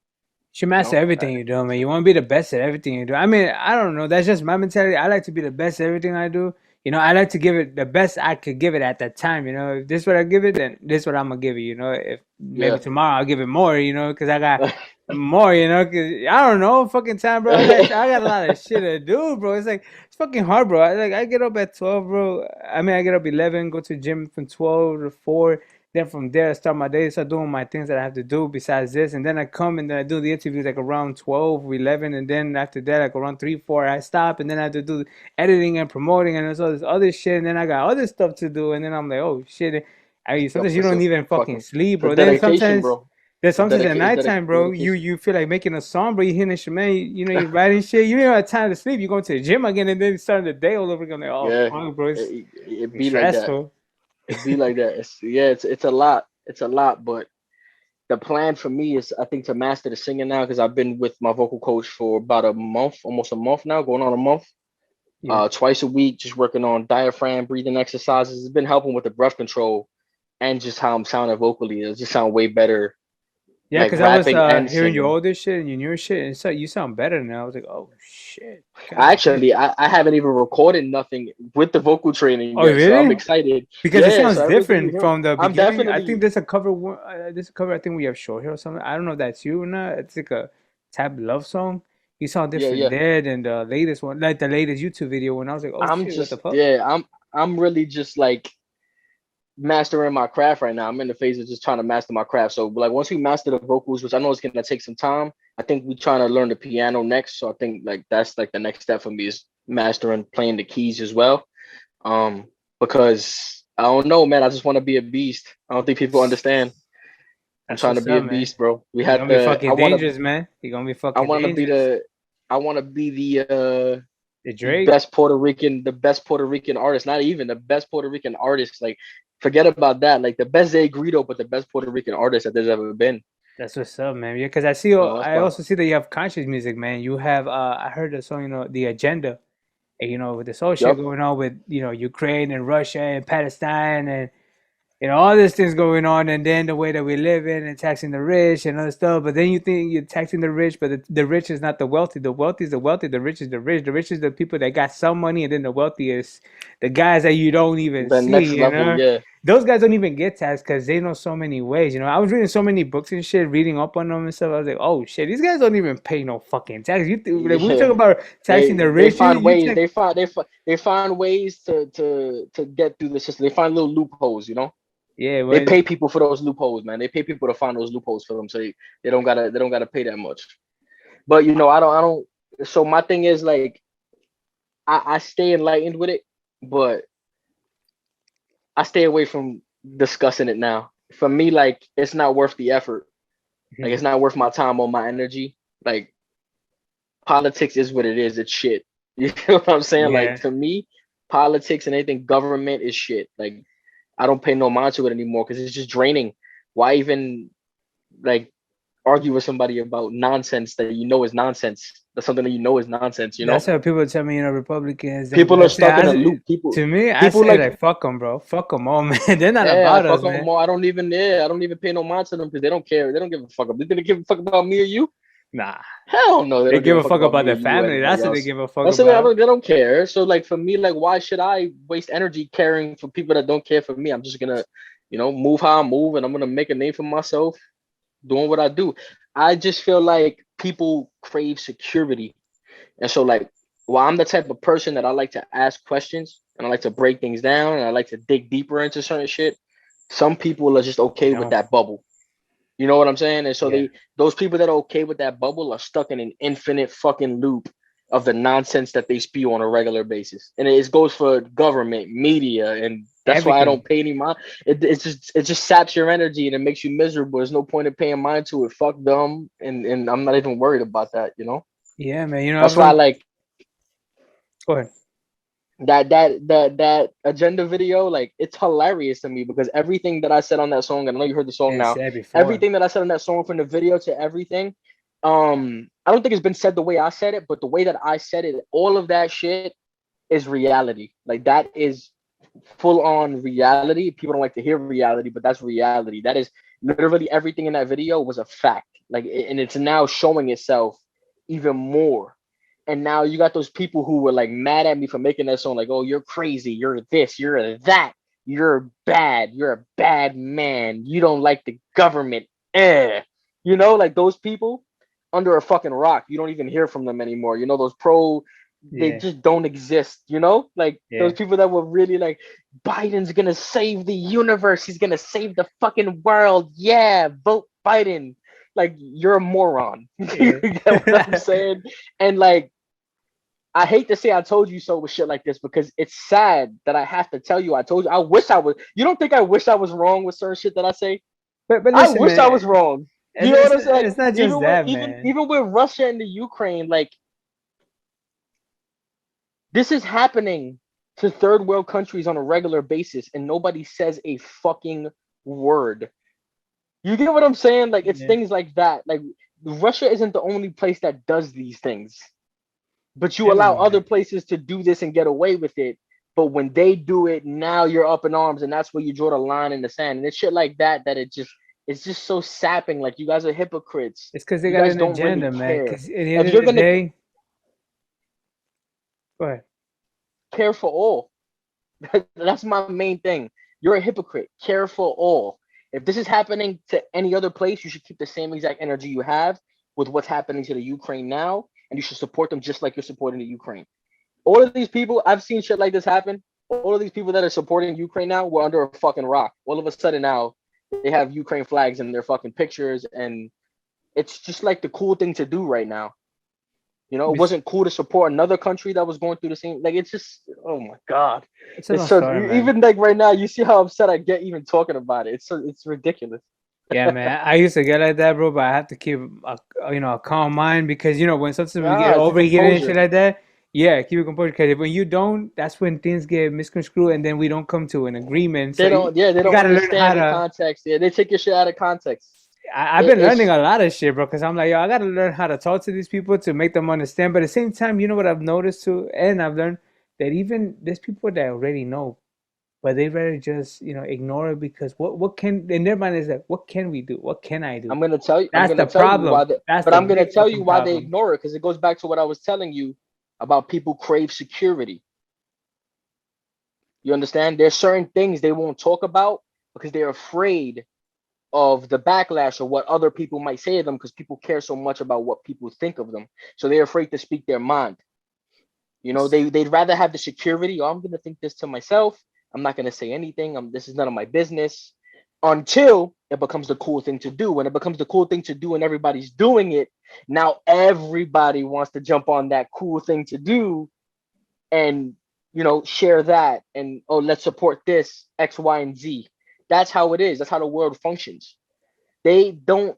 You should master everything you do, man. You want to be the best at everything you do. I mean, I don't know. That's just my mentality. I like to be the best at everything I do. You know, I like to give it the best I could give it at that time. You know, if this is what I give it, then this is what I'm gonna give it. You know, if maybe tomorrow I'll give it more. You know, because I got more. You know, because I don't know, fucking time, bro. I got a lot of shit to do, bro. It's like it's fucking hard, bro. I get up at 12, bro. I mean, I get up 11, go to the gym from 12 to 4. Then from there, I start my day, start doing my things that I have to do besides this. And then I come and then I do the interviews like around 12, 11. And then after that, like around 3, 4, I stop. And then I have to do editing and promoting and there's all this other shit. And then I got other stuff to do. And then I'm like, oh, shit. Sometimes you don't even fucking sleep, bro. Then sometimes, at nighttime, bro, you feel like making a song, bro. You hitting shit, man. You're writing shit. You don't have time to sleep. You're going to the gym again and then starting the day all over again. Like, oh, fuck, bro. It be stressful. Like that. It'd be like that. It's a lot. It's a lot, but the plan for me is I think to master the singing now because I've been with my vocal coach for about a month, almost a month now, going on a month. Yeah. Twice a week, just working on diaphragm, breathing exercises. It's been helping with the breath control and just how I'm sounding vocally. It just sound way better. Yeah, because I was hearing your older shit and your newer shit, and so you sound better now. I was like, oh shit. I haven't even recorded nothing with the vocal training yet, really? So I'm excited. Because it sounds different from the beginning. I think there's a cover. I think we have short hair or something. I don't know if that's you or not. It's like a type love song. You sound Yeah, different yeah. there than the latest one, like the latest YouTube video. When I was like, oh I'm shit, what the just fuck? yeah, I'm really just like mastering my craft right now. I'm in the phase of just trying to master my craft. So like once we master the vocals, which I know is gonna take some time, I think we're trying to learn the piano next. So I think like that's like the next step for me is mastering playing the keys as well. Um, because I don't know, man. I just want to be a beast. I don't think people understand. I'm That's trying to what's be a up, man. beast, bro. We You're had gonna be the fucking dangerous, man. You're gonna be I fucking want to be dangerous. the I want to be The the Drake. best Puerto Rican artist, not even the best Puerto Rican artist. Like, forget about that. Like the best Zay Greedo, but the best Puerto Rican artist that there's ever been. That's what's up, man. Yeah, because I see. That's I why. also see that you have conscious music, man. You have. I heard the song, the agenda. And, with this whole shit Yep. going on with Ukraine and Russia and Palestine and all these things going on, and then the way that we live in and taxing the rich and other stuff. But then you think you're taxing the rich, but the rich is not the wealthy. The wealthy is the wealthy. The rich is the rich. The rich is the people that got some money, and then the wealthy is the guys that you don't even The next see. level, yeah. Those guys don't even get taxed because they know so many ways. I was reading so many books and shit, reading up on them and stuff. I was like, oh shit, these guys don't even pay no fucking tax. Like, we talk Yeah. about taxing the They rich, find you ways. tax. They find ways to get through the system. They find little loopholes, you know? Yeah, They when pay people for those loopholes, man. They pay people to find those loopholes for them, so they don't gotta pay that much. But I don't. So my thing is like I stay enlightened with it, but I stay away from discussing it now. For me, like it's not worth the effort. Like it's not worth my time or my energy. Like politics is what it is. It's shit. You know what I'm saying? Like yeah. to me, politics and anything government is shit. Like I don't pay no mind to it anymore because it's just draining. Why even like argue with somebody about nonsense that you know is nonsense? That's something that you know is nonsense. You That's know, how people tell me, Republicans, people are Democrats. stuck in a loop. To me, I People say like, like fuck them, bro. Fuck them all, man. They're not yeah, I about fuck us, them man. all. I don't even pay no mind to them because they don't care. They don't give a fuck. They didn't give a fuck about me or you. Nah, Hell no, they they don't give give a a fuck fuck about about me or their you or family. anybody That's what they else. give a fuck That's what about. they don't care. So like for me, like why should I waste energy caring for people that don't care for me? I'm just gonna, move how I move, and I'm gonna make a name for myself doing what I do. I just feel like people crave security, and so like, while I'm the type of person that I like to ask questions and I like to break things down and I like to dig deeper into certain shit, some people are just You okay with know? that bubble. You know what I'm saying? And so Yeah. those people that are okay with that bubble are stuck in an infinite fucking loop of the nonsense that they spew on a regular basis. And it goes for government, media, and that's why I Everything. don't pay any mind. It just saps your energy and it makes you miserable. There's no point in paying mind to it. Fuck them, and I'm not even worried about that. Yeah, man. I That's was why I on. like Go ahead. that agenda video. Like it's hilarious to me because everything that I said on that song, and I know you heard the song Yeah, now, said before. everything that I said on that song, from the video to everything, I don't think it's been said the way I said it, but the way that I said it, all of that shit is reality. Like that is full on reality. People don't like to hear reality, but that's reality. That is literally everything in that video was a fact. Like, and it's now showing itself even more. And now you got those people who were like mad at me for making that song, like, oh, you're crazy, you're this, you're that, you're bad, you're a bad man, you don't like the government. Like those people under a fucking rock. You don't even hear from them anymore. Those they Yeah. just don't exist, like those Yeah. people that were really like, Biden's gonna save the universe, he's gonna save the fucking world, yeah, vote Biden. Like you're a moron. You Yeah. get what I'm saying? And like, I hate to say I told you so with shit like this because it's sad that I have to tell you I told you. I wish I was. You don't think I wish I was wrong with certain shit that I say? but I listen, wish I man. was wrong. You It's, know it's, what I'm saying? Like it's not just even with that, man. even with Russia and the Ukraine, like this is happening to third world countries on a regular basis, and nobody says a fucking word. You get what I'm saying? Like it's Yeah. things like that. Like Russia isn't the only place that does these things, but you allow other Everywhere. places to do this and get away with it. But when they do it, now you're up in arms, and that's where you draw the line in the sand. And it's shit like that it's just so sapping. Like you guys are hypocrites. It's because they You got guys an don't really agenda, man. care. Because at the end If of you're the gonna day, go ahead. care for all, that's my main thing. You're a hypocrite. Care for all. If this is happening to any other place, you should keep the same exact energy you have. with what's happening to the Ukraine now, and you should support them just like you're supporting the Ukraine. All of these people, I've seen shit like this happen. All of these people that are supporting Ukraine now were under a fucking rock. All of a sudden now, they have Ukraine flags in their fucking pictures, and it's just like the cool thing to do right now. You know, it wasn't cool to support another country that was going through the same. Like, it's just, oh my god, It's a it's long so story, man. even like right now, you see how upset I get even talking about it. It's ridiculous. Yeah, man. I used to get like that, bro, but I have to keep a calm mind because when sometimes we get Ah, it's a overheated and shit composure. like that, yeah, keep it composed. Because when you don't, that's when things get misconstrued, and then we don't come to an agreement. So They you, don't, yeah, they you don't gotta learn how understand the to. context. Yeah, they take your shit out of context. I've been learning It's a lot of shit, bro. Because I'm like, yo, I gotta learn how to talk to these people to make them understand. But at the same time, you know what I've noticed too, and I've learned that even there's people that already know, but they rather just ignore it because what can in their mind is that what can we do? What can I do? I'm That's gonna the tell you why problem. they, That's but the I'm gonna big tell you fucking why they problem. ignore it because it goes back to what I was telling you about people crave security. You understand? There's certain things they won't talk about because they're afraid of the backlash or what other people might say to them because people care so much about what people think of them. So they're afraid to speak their mind. You know, they'd rather have the security. Oh, I'm gonna think this to myself. I'm not gonna say anything. This is none of my business until it becomes the cool thing to do. When it becomes the cool thing to do and everybody's doing it, now everybody wants to jump on that cool thing to do and share that and oh, let's support this X, Y, and Z. That's how it is. That's how the world functions. They don't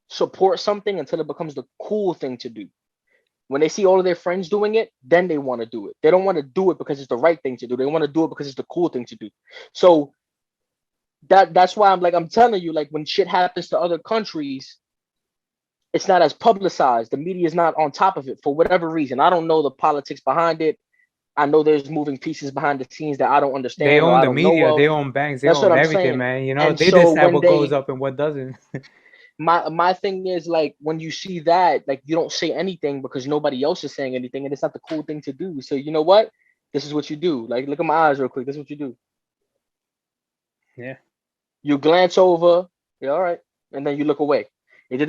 support something until it becomes the cool thing to do. When they see all of their friends doing it, then they want to do it. They don't want to do it because it's the right thing to do. They want to do it because it's the cool thing to do. So that's why I'm telling you, like when shit happens to other countries, it's not as publicized. The media is not on top of it for whatever reason. I don't know the politics behind it. I know there's moving pieces behind the scenes that I don't They understand or own I the don't know media, of. they own banks, they That's what own I'm everything, saying. man. And They so decide when what goes they up and what doesn't. my thing is like when you see that, like you don't say anything because nobody else is saying anything and it's not the cool thing to do. So you know what? This is what you do. Like look at my eyes real quick. This is what you do. Yeah. You glance over, yeah, all right, and then you look away. They did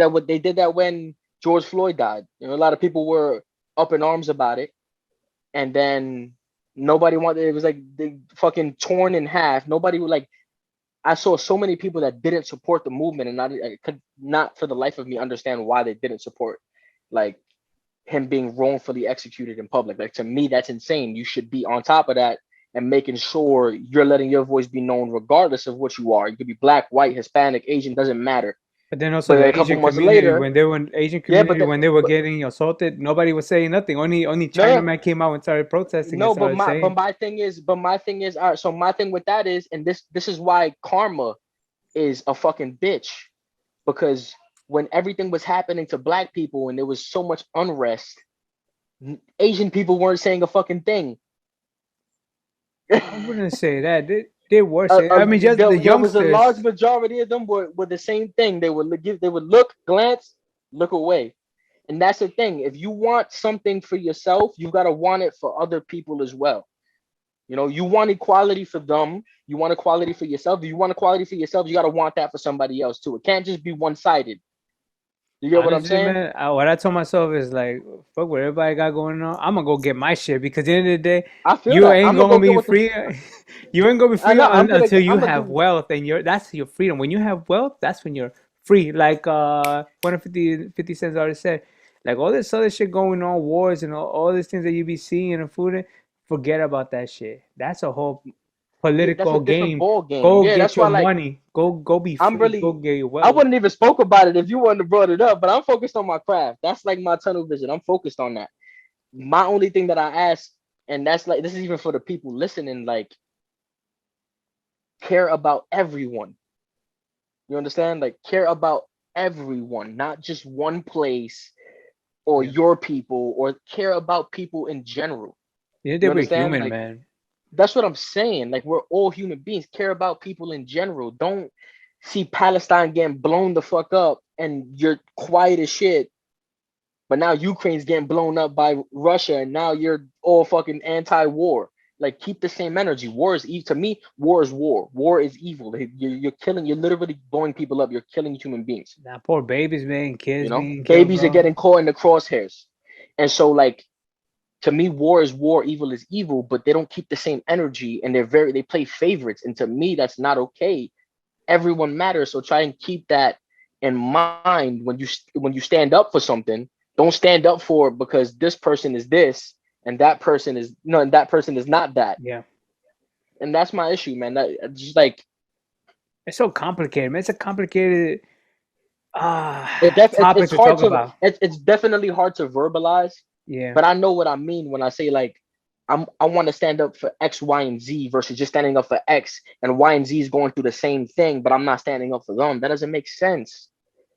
that when George Floyd died. You know, a lot of people were up in arms about it, and then nobody wanted. It was like they fucking torn in half. Nobody would like. I saw so many people that didn't support the movement, and I could not for the life of me understand why they didn't support like him being wrongfully executed in public. Like to me, that's insane. You should be on top of that and making sure you're letting your voice be known regardless of what you are. You could be black, white, Hispanic, Asian, doesn't matter. But then also But the a couple Asian months community, later, when they were Asian yeah, community, when they were getting assaulted, nobody was saying nothing. Only no, no, Chinaman came out and started protesting and no, started saying. but my thing is, all right. So my thing with that is, and this is why karma is a fucking bitch because when everything was happening to black people and there was so much unrest, Asian people weren't saying a fucking thing. I wouldn't say that. They were saying. I mean, just the There was a large youngsters. majority of them were the same thing. They would look, glance, look away. And that's the thing. If you want something for yourself, you gotta want it for other people as well. You know, you want equality for them, you want equality for yourself. If you want equality for yourself, you gotta want that for somebody else too. It can't just be one-sided. You get what I'm Honestly, saying? man, what I told myself is like, fuck what everybody got going on. I'm gonna go get my shit because at the end of the day, I feel you that. ain't I'm gonna gonna go get be what the free. You ain't gonna be I free know until you I'm gonna have do wealth, and that's your freedom. When you have wealth, that's when you're free. Like one of 50 Cent's already said, like all this other shit going on, wars and all these things that you be seeing and food. Forget about that shit. That's a whole yeah, that's political a different game. ball game. Go Yeah, get that's your why like money. Go be I'm free. Go really get your I wealth. wouldn't even spoke about it if you wouldn't have brought it up, but I'm focused on my craft. That's like my tunnel vision. I'm focused on that. My only thing that I ask, and that's like this is even for the people listening, like care about everyone. You understand? Like care about everyone, not just one place or Yeah, your people, or care about people in general. yeah, they You were understand? human, Like man. that's what I'm saying. Like we're all human beings. Care about people in general. Don't see Palestine getting blown the fuck up and you're quiet as shit. But now Ukraine's getting blown up by Russia and now you're all fucking anti-war. Like, keep the same energy. War is evil. To me, war is war. War is evil. You're killing. You're literally blowing people up. You're killing human beings. That poor babies being You kids know, being killed, babies are bro. getting caught in the crosshairs, and so like to me, war is war. Evil is evil. But they don't keep the same energy, and they play favorites. And to me, that's not okay. Everyone matters. So try and keep that in mind when you stand up for something. Don't stand up for it because this person is this and that person is no, and that person is not that. Yeah. And that's my issue, man. That just like It's so complicated, man. It's a complicated it's topic to hard talk to about. it's definitely hard to verbalize, Yeah. but I know what I mean when I say like I want to stand up for X, Y, and Z versus just standing up for X and Y and Z is going through the same thing, but I'm not standing up for them. That doesn't make sense.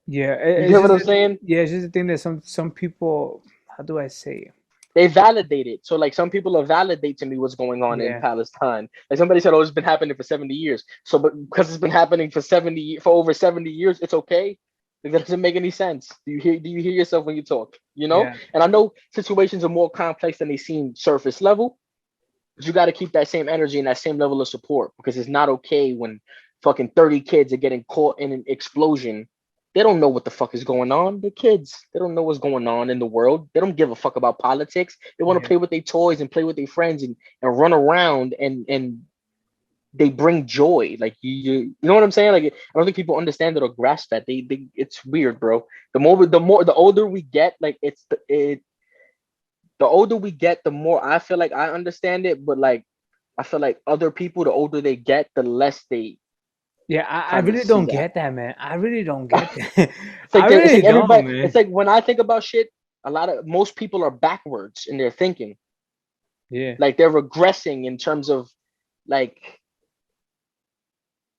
Yeah. You It's get what just I'm saying? yeah, it's just the thing that some people, how do I say it? They validate it. So like some people will validate to me what's going on in Yeah. Palestine. Like somebody said, oh, it's been happening for 70 years. So but because it's been happening for over 70 years, it's okay. Like, that doesn't make any sense. Do you hear yourself when you talk? You know? Yeah. And I know situations are more complex than they seem surface level, but you got to keep that same energy and that same level of support because it's not okay when fucking 30 kids are getting caught in an explosion. They don't know what the fuck is going on. They're kids. They don't know what's going on in the world. They don't give a fuck about politics. They want to Yeah. play with their toys and play with their friends and run around and they bring joy. Like you know what I'm saying? Like I don't think people understand that or grasp that. They it's weird, bro. The older we get, like the older we get, the more I feel like I understand it. But like I feel like other people, the older they get, the less they Yeah, I kind of really see don't that. get that, man. I really don't get that. I It's really like don't, everybody. man. It's like when I think about shit, most people are backwards in their thinking. Yeah. Like they're regressing in terms of like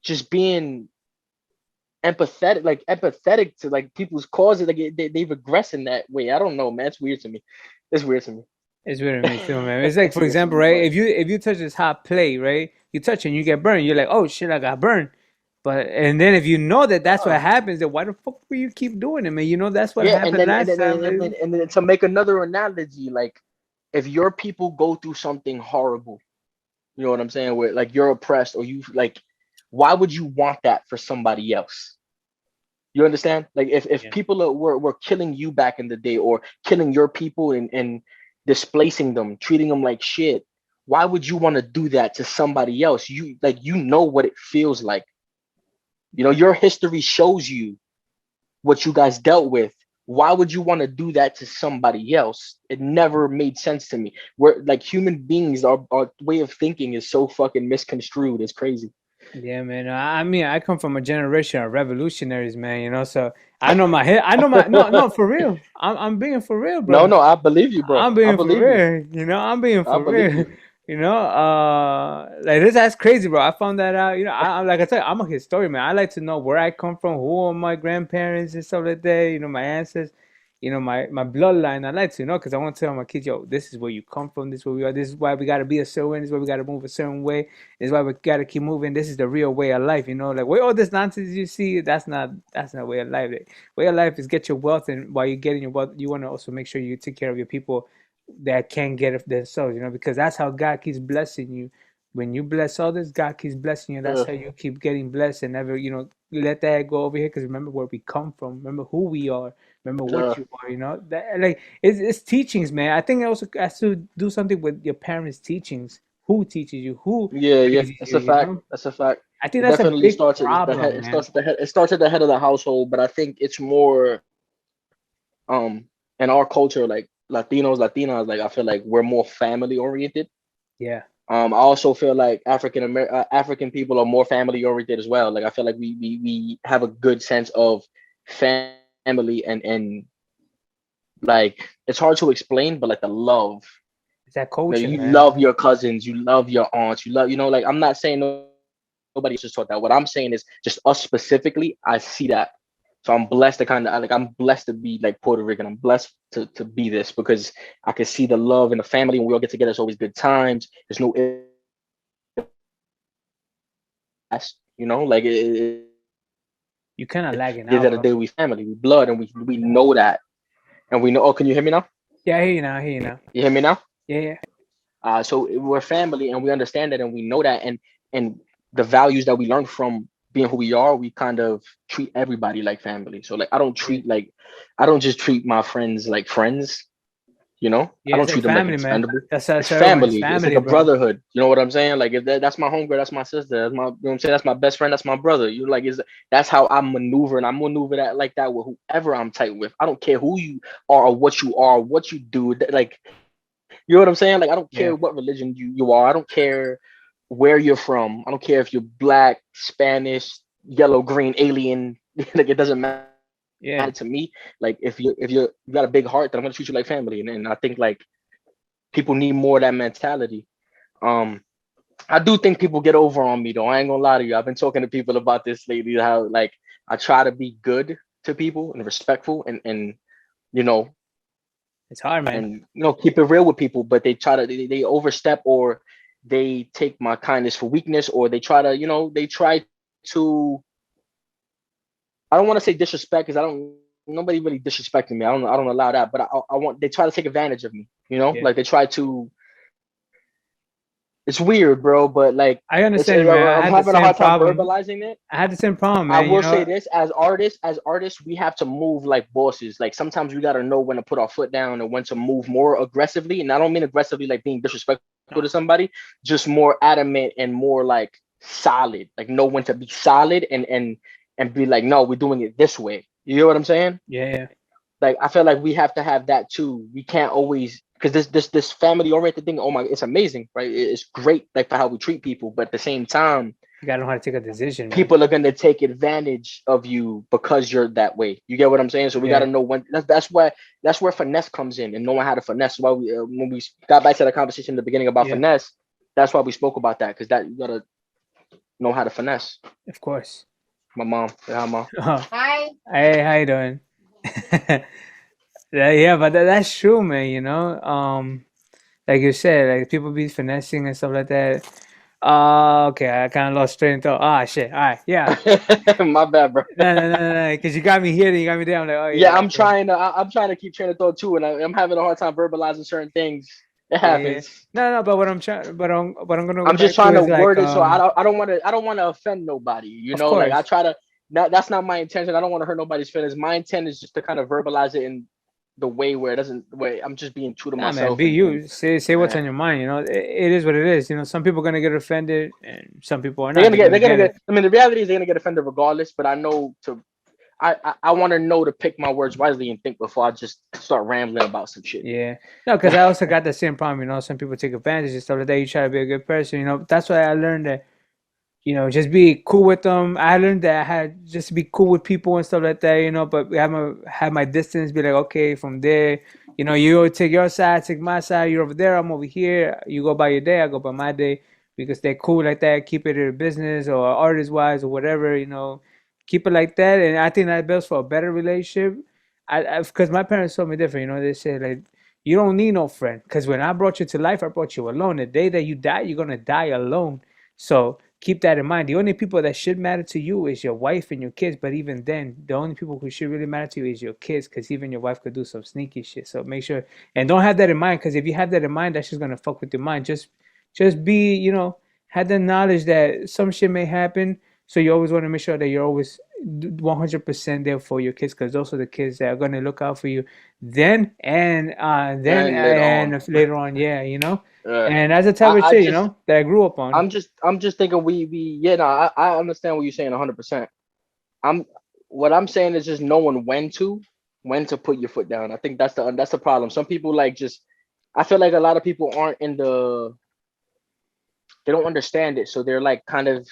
just being empathetic to like people's causes. Like they regress in that way. I don't know, man. It's weird to me. It's weird to me. It's weird to me too, man. It's like, It's for weird to example, me, right? but If you touch this hot plate, right? You touch it and you get burned. You're like, oh shit, I got burned. But and then if you know that that's what uh, happens, then why the fuck will you keep doing it, man? You know that's what yeah, and happened then and last then, time. and then Like, and then to make another analogy, like if your people go through something horrible, you know what I'm saying? Where like you're oppressed or you like, why would you want that for somebody else? You understand? Like if yeah, people were killing you back in the day or killing your people and displacing them, treating them like shit, why would you want to do that to somebody else? You know what it feels like. You know, your history shows you what you guys dealt with. Why would you want to do that to somebody else? It never made sense to me. We're like human beings, our way of thinking is so fucking misconstrued. It's crazy. yeah, man. I mean, I come from a generation of revolutionaries, man. You know, so I know my head. I know my no, no, for real. I'm being for real, No, bro. no, I believe you, bro. I'm I being for believe you. real. You know, I'm being I for believe real. you. You know, like this, that's crazy, bro. I found that out. You know, like I said, I'm a historian, man. I like to know where I come from, who are my grandparents and stuff like that. You know, my ancestors. You know, my bloodline. I like to know because I want to tell my kids, yo, this is where you come from. This is where we are. This is why we gotta be a certain way. This is why we gotta move a certain way. This is why we gotta keep moving. This is the real way of life. You know, like where all this nonsense you see, that's not way of life. Like, way of life is get your wealth, and while you're getting your wealth, you want to also make sure you take care of your people that can't get it themselves, you know, because that's how God keeps blessing you. When you bless others, God keeps blessing you. That's Yeah, how you keep getting blessed and never, let that go over here. Because remember where we come from. Remember who we are. Remember what yeah, you are. You know that like it's teachings, man. I think it also has to do something with your parents' teachings. Who teaches you? Who yeah, yeah. raises That's you? a You fact. know. That's a fact. I think It that's a definitely big starts at the head. problem, It man. starts at the head. It starts at the head of the household, but I think it's more um in our culture, like Latinas. Like I feel like we're more family oriented. Yeah. I also feel like African people are more family oriented as well. Like I feel like we have a good sense of family and like it's hard to explain, but like the love. It's that You know, culture, you man. love your cousins, you love your aunts, you love, like I'm not saying nobody else just taught that. What I'm saying is just us specifically, I see that. So I'm blessed to I'm blessed to be like Puerto Rican. I'm blessed to be this because I can see the love in the family when we all get together. It's always good times. There's no like You kind of lagging the end out, of the bro. day we family, we blood, and we know that, and we know. Oh, can you hear me now? Yeah, I hear you now. I hear you now. You hear me now? Yeah, yeah. So we're family, and we understand that, and we know that, and the values that we learn from being who we are, we kind of treat everybody like family. So like Yeah. I don't just treat my friends like friends. You know, I Yeah, don't it's like treat them like family, man. expendable. That's I It's tell everyone. It's family. It's like family, a bro. brotherhood. You know what I'm saying? Like if that's my homegirl, that's my sister, that's my, you know what I'm saying, that's my best friend, that's my brother. You like is that's how I maneuver, and I maneuver that like that with whoever I'm tight with. I don't care who you are, what you do. Like you know what I'm saying? Like I don't care Yeah. what religion you are. I don't care where you're from. I don't care if you're black, Spanish, yellow, green, alien. Like it doesn't matter to me. Yeah. Like if you got a big heart, then I'm gonna treat you like family. And I think like people need more of that mentality. Um, I do think people get over on me though. I ain't gonna lie to you. I've been talking to people about this lately. How like I try to be good to people and respectful, and you know, It's hard, man. and keep it real with people, but they try to they overstep, or they take my kindness for weakness, or they try to they try to, I don't want to say disrespect, because I don't, nobody really disrespecting me. I don't allow that, but I want, they try to take advantage of me. Yeah. Like they try to. It's weird, bro, but like I it's understand you, man. I I'm had the having a same hard time problem. verbalizing it. I had the same problem, I man. You will say know. this: as artists, we have to move like bosses. Like sometimes we gotta know when to put our foot down and when to move more aggressively. And I don't mean aggressively like being disrespectful to No. somebody, just more adamant and more like solid. Like know when to be solid, and be like, no, we're doing it this way. You know what I'm saying? Yeah. Yeah. Like I feel like we have to have that too. We can't always, because this family oriented thing. Oh my, it's amazing, right? It's great, like for how we treat people, but at the same time, You gotta know how to take a decision, man. people are going to take advantage of you because you're that way. You get what I'm saying? So we got Yeah. to know when. That's where finesse comes in, and knowing how to finesse. Why we when we got back to the conversation in the beginning about Yeah. finesse, that's why we spoke about that, because that you got to know how to finesse. Of course. My mom, yeah, mom. Oh. Hey, how you doing? Yeah, but that's true, man. You know, like you said, like people be finessing and stuff like that. Okay, I kind of lost train of thought. Ah, shit. All right, yeah. My bad, bro. No, because you got me here, then you got me there. I'm like, oh Yeah, yeah, okay. I'm trying to keep train of thought too, and I'm having a hard time verbalizing certain things. It Yeah, yeah. happens. No, but what I'm gonna go I'm just back to trying to is like, word it so I don't want to offend nobody. of Like I course. try to. That's not my intention. I don't want to hurt nobody's feelings. My intent is just to kind of verbalize it in the way where it doesn't. Where I'm just being true to Nah, man, myself, be and you. Say what's uh, on your mind. You know, it is what it is. You know, some people are gonna get offended, and some people are they're not. gonna They're get gonna they're gonna get it. get. I mean, the reality is they're gonna get offended regardless. But I know to. I want to know to pick my words wisely and think before I just start rambling about some shit. Yeah. No, because I also got the same problem. You know, some people take advantage and stuff like that. You try to be a good person. You know, that's why I learned that. You know, just be cool with them. I learned that I had just to be cool with people and stuff like that. You know, but have my distance. Be like, okay, from there. You know, you take your side, take my side. You're over there. I'm over here. You go by your day. I go by my day. Because they're cool like that. Keep it in business or artist wise or whatever. You know, keep it like that. And I think that builds for a better relationship. I because my parents told me different. You know, they said like you don't need no friend. Because when I brought you to life, I brought you alone. The day that you die, you're gonna die alone. So keep that in mind. The only people that should matter to you is your wife and your kids. But even then, the only people who should really matter to you is your kids, because even your wife could do some sneaky shit. So make sure and don't have that in mind, because if you have that in mind, that's just gonna fuck with your mind. Just be, have the knowledge that some shit may happen. So you always want to make sure that you're always 100% there for your kids, because those are the kids that are gonna look out for you And later on, and later on, yeah, you know. uh, And that's the type of I shit, just that I grew up on. I'm just thinking we yeah, no, I understand what you're saying 100%. I'm what I'm saying is just knowing when to put your foot down. I think that's the problem. Some people like just, I feel like a lot of people aren't in the, they don't understand it, so they're like kind of,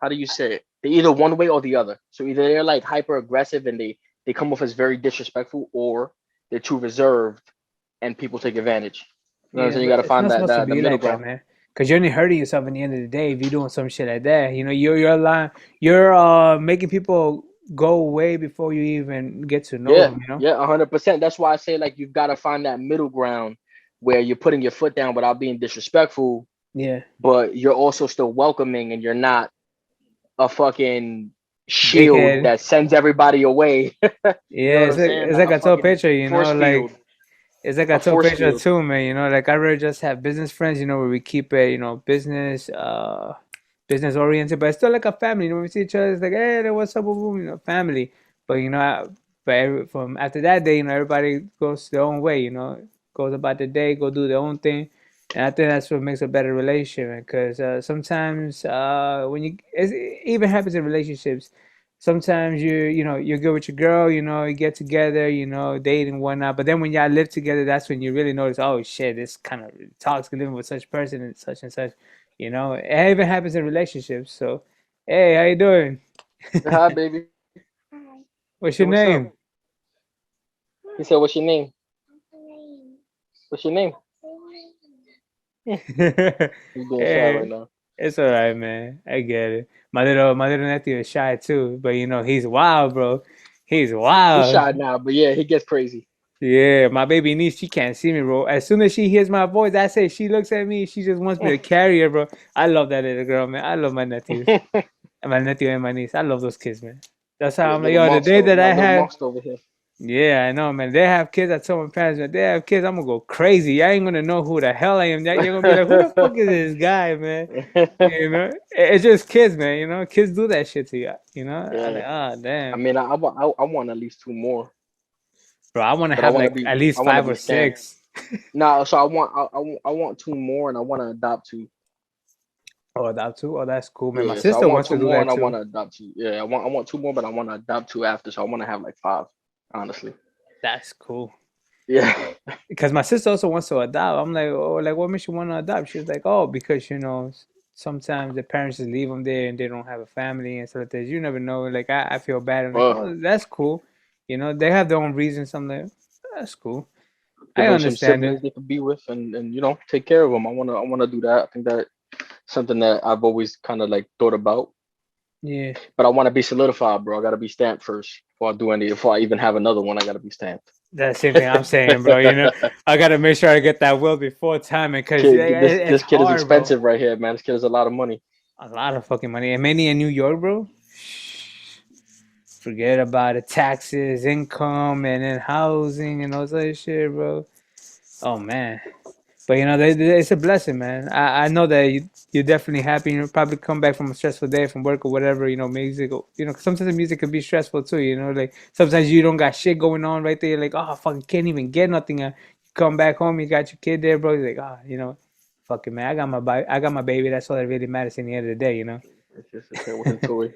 how do you say it? They're either one way or the other. So either they're like hyper aggressive and they come off as very disrespectful, or they're too reserved and people take advantage. You know what I'm Yeah, saying? You but got to it's find not supposed to the be middle like that, ground. man. Because you're only hurting yourself in the end of the day if you're doing some shit like that. You know, you're lying. You're making people go away before you even get to know Yeah, them. You know. yeah, 100%. That's why I say like you've got to find that middle ground where you're putting your foot down without being disrespectful, Yeah. but you're also still welcoming, and you're not a fucking Big shield head. that sends everybody away. You know Yeah, what I'm saying? it's Not like a I told fucking Petra. You force know, like field. It's like I A told force Pedro field. too, man. You know, like I rather just have business friends. You know, where we keep it, you know, business oriented, but it's still like a family. You know, when we see each other, it's like, hey, what's up, boom, boom, you know, family. But you know, from after that day, you know, everybody goes their own way. You know, goes about the day, go do their own thing, and I think that's what makes a better relationship. Because sometimes when it even happens in relationships. Sometimes you're good with your girl, you know, you get together, you know, dating and whatnot. But then when y'all live together, that's when you really notice, oh shit, this kind of toxic living with such person and such. You know, it even happens in relationships. So, hey, how you doing? Hi, baby. What's Say your what's up. name? He said, "What's your name? What's your name?" He's being shy right Hey, now. it's all right, man. I get it. My little nephew is shy too, but you know he's wild, bro. He's He's wild. shy now, but yeah, he gets crazy. Yeah, my baby niece, she can't see me, bro. As soon as she hears my voice, I say she looks at me, she just wants me to carry her, bro. I love that little girl, man. I love my nephews. And my nephew and my niece. I love those kids, man. That's how Yeah, I'm like, little yo, the day monster, that my I little have, monster over here. yeah, I know, man. They have kids. I tell my parents, man, they have kids, I'm gonna go crazy. I ain't gonna know who the hell I am. You're gonna be like, who the fuck is this guy, man? You know, it's just kids, man. You know, kids do that shit to you. You know, I'm Yeah, like, ah, I damn, mean, I want at least two more, bro. I want to but I have want to like be at least I want to five be or stamped. six. No, so I want two more, and I want to adopt two. Oh, that too. Oh, that's cool, man. My Yeah, so I sister want wants two to do more, that and I too. want to adopt two. Yeah, I want two more, but I want to adopt two after, so I want to have like five. Honestly, That's cool. yeah. Because my sister also wants to adopt. I'm like, oh, like what makes you want to adopt? She's like, oh, because sometimes the parents just leave them there and they don't have a family and stuff like that. You never know. Like I feel bad. I'm like, Well, oh, that's cool. You know, they have their own reasons. I'm like, that's cool. I give them some understand it. siblings they could be with, and take care of them. I wanna do that. I think that something that I've always kind of like thought about, Yeah. but I want to be solidified, bro. I gotta be stamped first before I even have another one. I gotta be stamped. That's the same thing I'm saying, bro. You know, I gotta make sure I get that will before timing because Kid, this it's this kid is hard, bro. expensive right here, man. This kid is a lot of money. A lot of fucking money. And many in New York, bro. Forget about it. Taxes, income, and then housing and all that shit, bro. Oh man. But you know, it's a blessing, man. I know that you're definitely happy. You probably come back from a stressful day from work or whatever. You know, music. You know, sometimes the music can be stressful too. You know, like sometimes you don't got shit going on right there. You're like, oh, fucking can't even get nothing. You come back home, you got your kid there, bro. You're like, ah, you know, fucking man, I got my baby. That's all that really matters in the end of the day. You know. It's just a kid with a toy.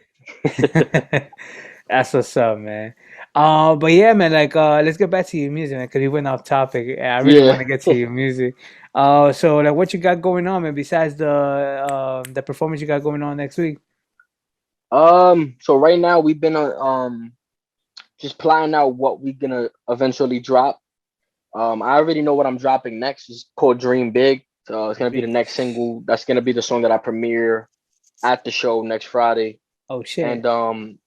That's what's up, man. But yeah, man, like let's get back to your music, man, because we went off topic. I really want Yeah. to get to your music. So like what you got going on, man, besides the performance you got going on next week? So right now we've been on just planning out what we're gonna eventually drop. I already know what I'm dropping next. It's called Dream Big. So it's gonna be the Big. next single. That's gonna be the song that I premiere at the show next Friday. Oh shit. And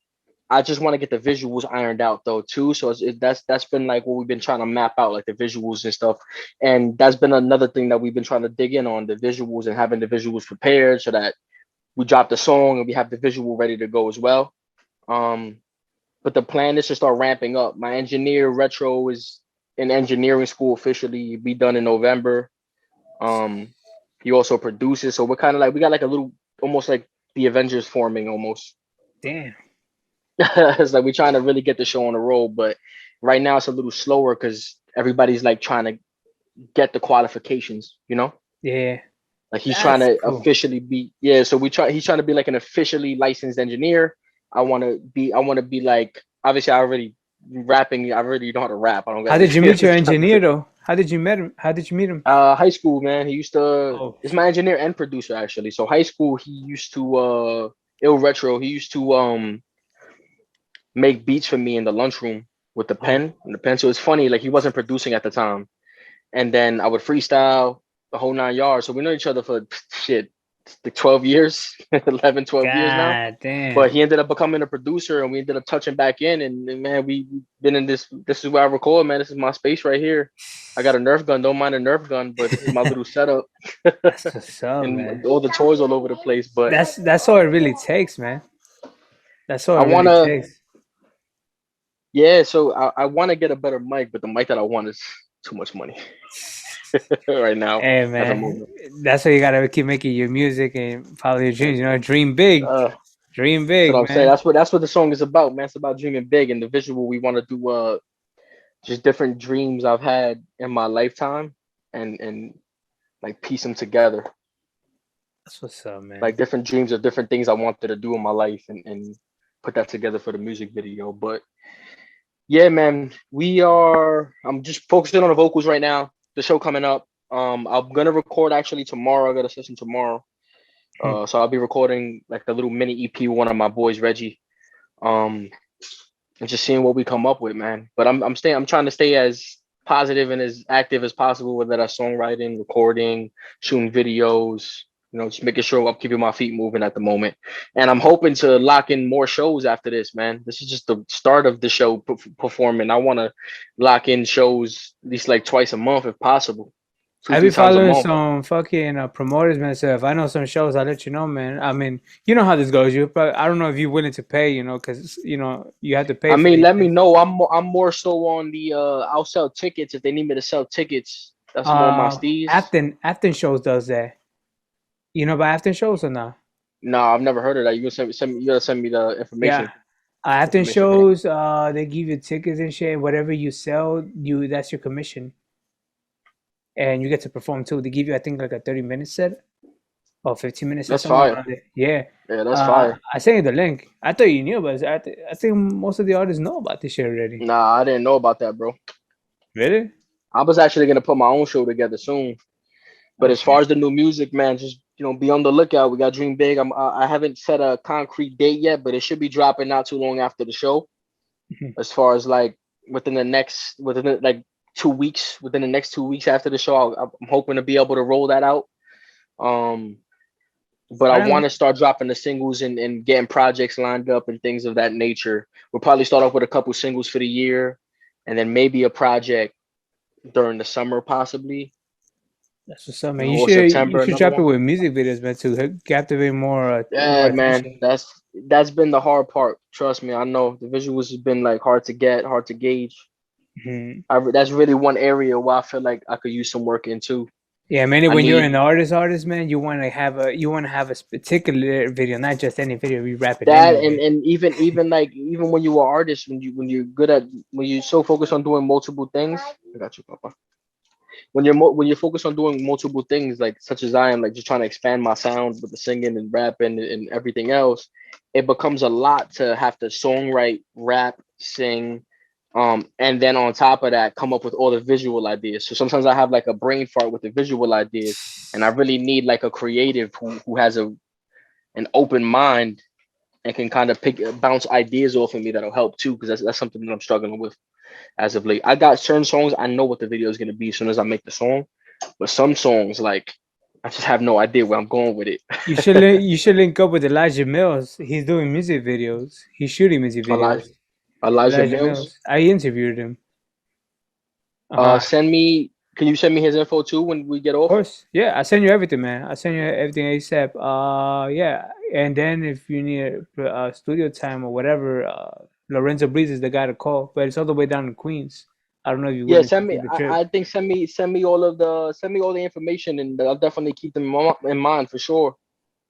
I just want to get the visuals ironed out though too. So that's been like what we've been trying to map out, like the visuals and stuff. And that's been another thing that we've been trying to dig in on, the visuals and having the visuals prepared so that we drop the song and we have the visual ready to go as well. Um, but the plan is to start ramping up. My engineer retro is in engineering school officially, be done in November. Um, he also produces, so we're kind of like we got like a little, almost like the Avengers forming almost. Damn. It's like we're trying to really get the show on the road, but right now it's a little slower because everybody's like trying to get the qualifications, Yeah. Like he's trying That's to cool. officially be, yeah. So he's trying to be like an officially licensed engineer. I want to be like, obviously I already rapping. I already know how to rap. I don't How got did you anything meet else your to engineer say. though? How did you meet him? How did you meet him? High school, man. He used to. Oh, It's my engineer and producer actually. So high school, he used to ill retro. He used to make beats for me in the lunchroom with the oh, pen and the pencil. It's funny, like he wasn't producing at the time, and then I would freestyle the whole 9 yards. So we know each other for shit, like 12 years, 11, 12 years now. god damn. But he ended up becoming a producer, and we ended up touching back in. And man, we've been in this. This is where I record, man. This is my space right here. I got a Nerf gun. Don't mind a Nerf gun, but this is my little setup, That's what's up, man. and all the toys all over the place. But That's all it really takes, man. That's all I it really wanna, takes. yeah. So I want to get a better mic, but the mic that I want is too much money right now Hey at the man, moment. that's why you gotta keep making your music and follow your dreams. You know, dream big, Uh, dream that's what big, I'm saying. man. That's what the song is about, man. It's about dreaming big, and the visual we want to do. Just different dreams I've had in my lifetime, and like piece them together. That's what's up, Like man. different dreams of different things I wanted to do in my life, and put that together for the music video. But yeah, man, I'm just focusing on the vocals right now. The show coming up. I'm gonna record actually tomorrow. I got a session tomorrow. Hmm. So I'll be recording like a little mini EP with one of my boys, Reggie. Um, and just seeing what we come up with, man. But I'm trying to stay as positive and as active as possible, whether that's songwriting, recording, shooting videos, just making sure I'm keeping my feet moving at the moment. And I'm hoping to lock in more shows after this, man. This is just the start of the show performing. I want to lock in shows at least like twice a month if possible, two, I three be times a following month. some fucking promoters, man. So if I know some shows, I'll let you know, man. I mean, you know how this goes. I don't know if you're willing to pay, because you have to pay I for mean, these let me things. know. I'm more so on the I'll sell tickets if they need me to sell tickets. That's more my steez. Afton shows does that. You know about Afton shows or not? No, I've never heard of that. You gonna send me you gotta send me the Yeah. information. Afton Information for that. shows, they give you tickets and shit. Whatever you sell, that's your commission, and you get to perform too. They give you, I think, like a 30-minute set or 15 minutes or That's somewhere fire. around there. Yeah. Yeah, that's fire. I sent you the link. I thought you knew, but I think most of the artists know about this shit already. Nah, I didn't know about that, bro. Really? I was actually gonna put my own show together soon. But as Okay. far as the new music, man, just be on the lookout. We got Dream Big. I haven't set a concrete date yet, but it should be dropping not too long after the show. Mhm. As far as like within the, like 2 weeks, within the next 2 weeks after the show, I'm hoping to be able to roll that out. Um, but I All right, want man. to start dropping the singles and getting projects lined up and things of that nature. We'll probably start off with a couple singles for the year, and then maybe a project during the summer, possibly, That's what's up, man. You or should you September, should another drop it one. with music videos, man, to captivate more Yeah, man, attention. that's been the hard part. Trust me, I know the visuals has been like hard to get, hard to gauge. Mhm. That's really one area where I feel like I could use some work in too. Yeah, mainly I when you're an need artist, man, you want to have a particular video, not just any video. We rap it that, and anyway. and even like even when you are artist, when you're good at when you're so focused on doing multiple things. I got you, Papa. When you're focused on doing multiple things, like such as I am, like just trying to expand my sound with the singing and rapping and everything else, it becomes a lot to have to songwrite, rap, sing, and then on top of that, come up with all the visual ideas. So sometimes I have like a brain fart with the visual ideas, and I really need like a creative who has an open mind and can kind of bounce ideas off of me that'll help too, because that's something that I'm struggling with as of late. I got certain songs I know what the video is gonna be as soon as I make the song, but some songs like I just have no idea where I'm going with it. You should link up with Elijah Mills. He's doing music videos. He's shooting music videos. Elijah Elijah Elijah Mills. Mills. I interviewed him. Uh-huh. Can you send me his info too when we get Of off? course. Yeah, I send you everything, man. I send you everything ASAP. Yeah. And then if you need studio time or whatever, Lorenzo Breeze is the guy to call, but it's all the way down in Queens. I don't know if you're Yeah, willing to send me. take the I trip. think send me all the information, and I'll definitely keep them in mind for sure.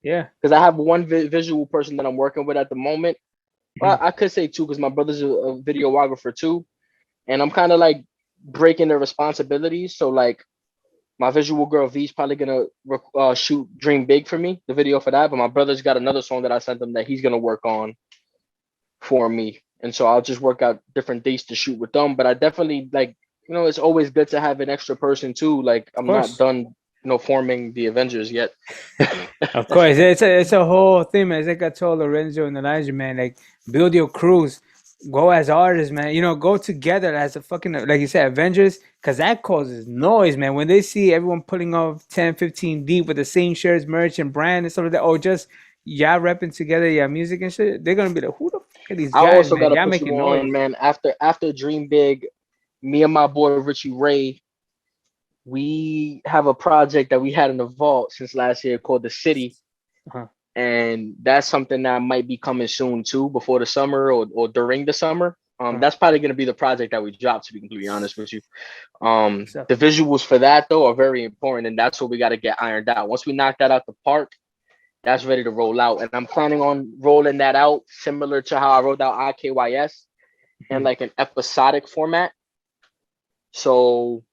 Yeah. Because I have one visual person that I'm working with at the moment. Well, Mhm. I could say two because my brother's a videographer too, and I'm kind of like breaking the responsibilities. So like my visual girl V's probably gonna shoot Dream Big for me, the video for that. But my brother's got another song that I sent him that he's gonna work on for me, and so I'll just work out different dates to shoot with them. But I definitely like, it's always good to have an extra person too. Like Of I'm not course. done, forming the Avengers yet. Of course. It's a whole thing, man. It's like I told Lorenzo and Elijah, man, like build your crews. Go as artists, man. Go together as a fucking, like you said, Avengers, because that causes noise, man. When they see everyone pulling off 10, 15 deep with the same shirts, merch, and brand and stuff like that, or just y'all rapping together, yeah, music and shit, they're gonna be like, who the fuck are these I guys, also man? gotta Y'all put you making on, noise. man. After Dream Big, me and my boy Richie Ray, we have a project that we had in the vault since last year called The City, Uh-huh. and that's something that might be coming soon too, before the summer or during the summer. That's probably gonna be the project that we drop. To be completely honest with you, So, the visuals for that though are very important, and that's what we got to get ironed out. Once we knock that out the park, that's ready to roll out. And I'm planning on rolling that out similar to how I rolled out IKYS in like an episodic format. So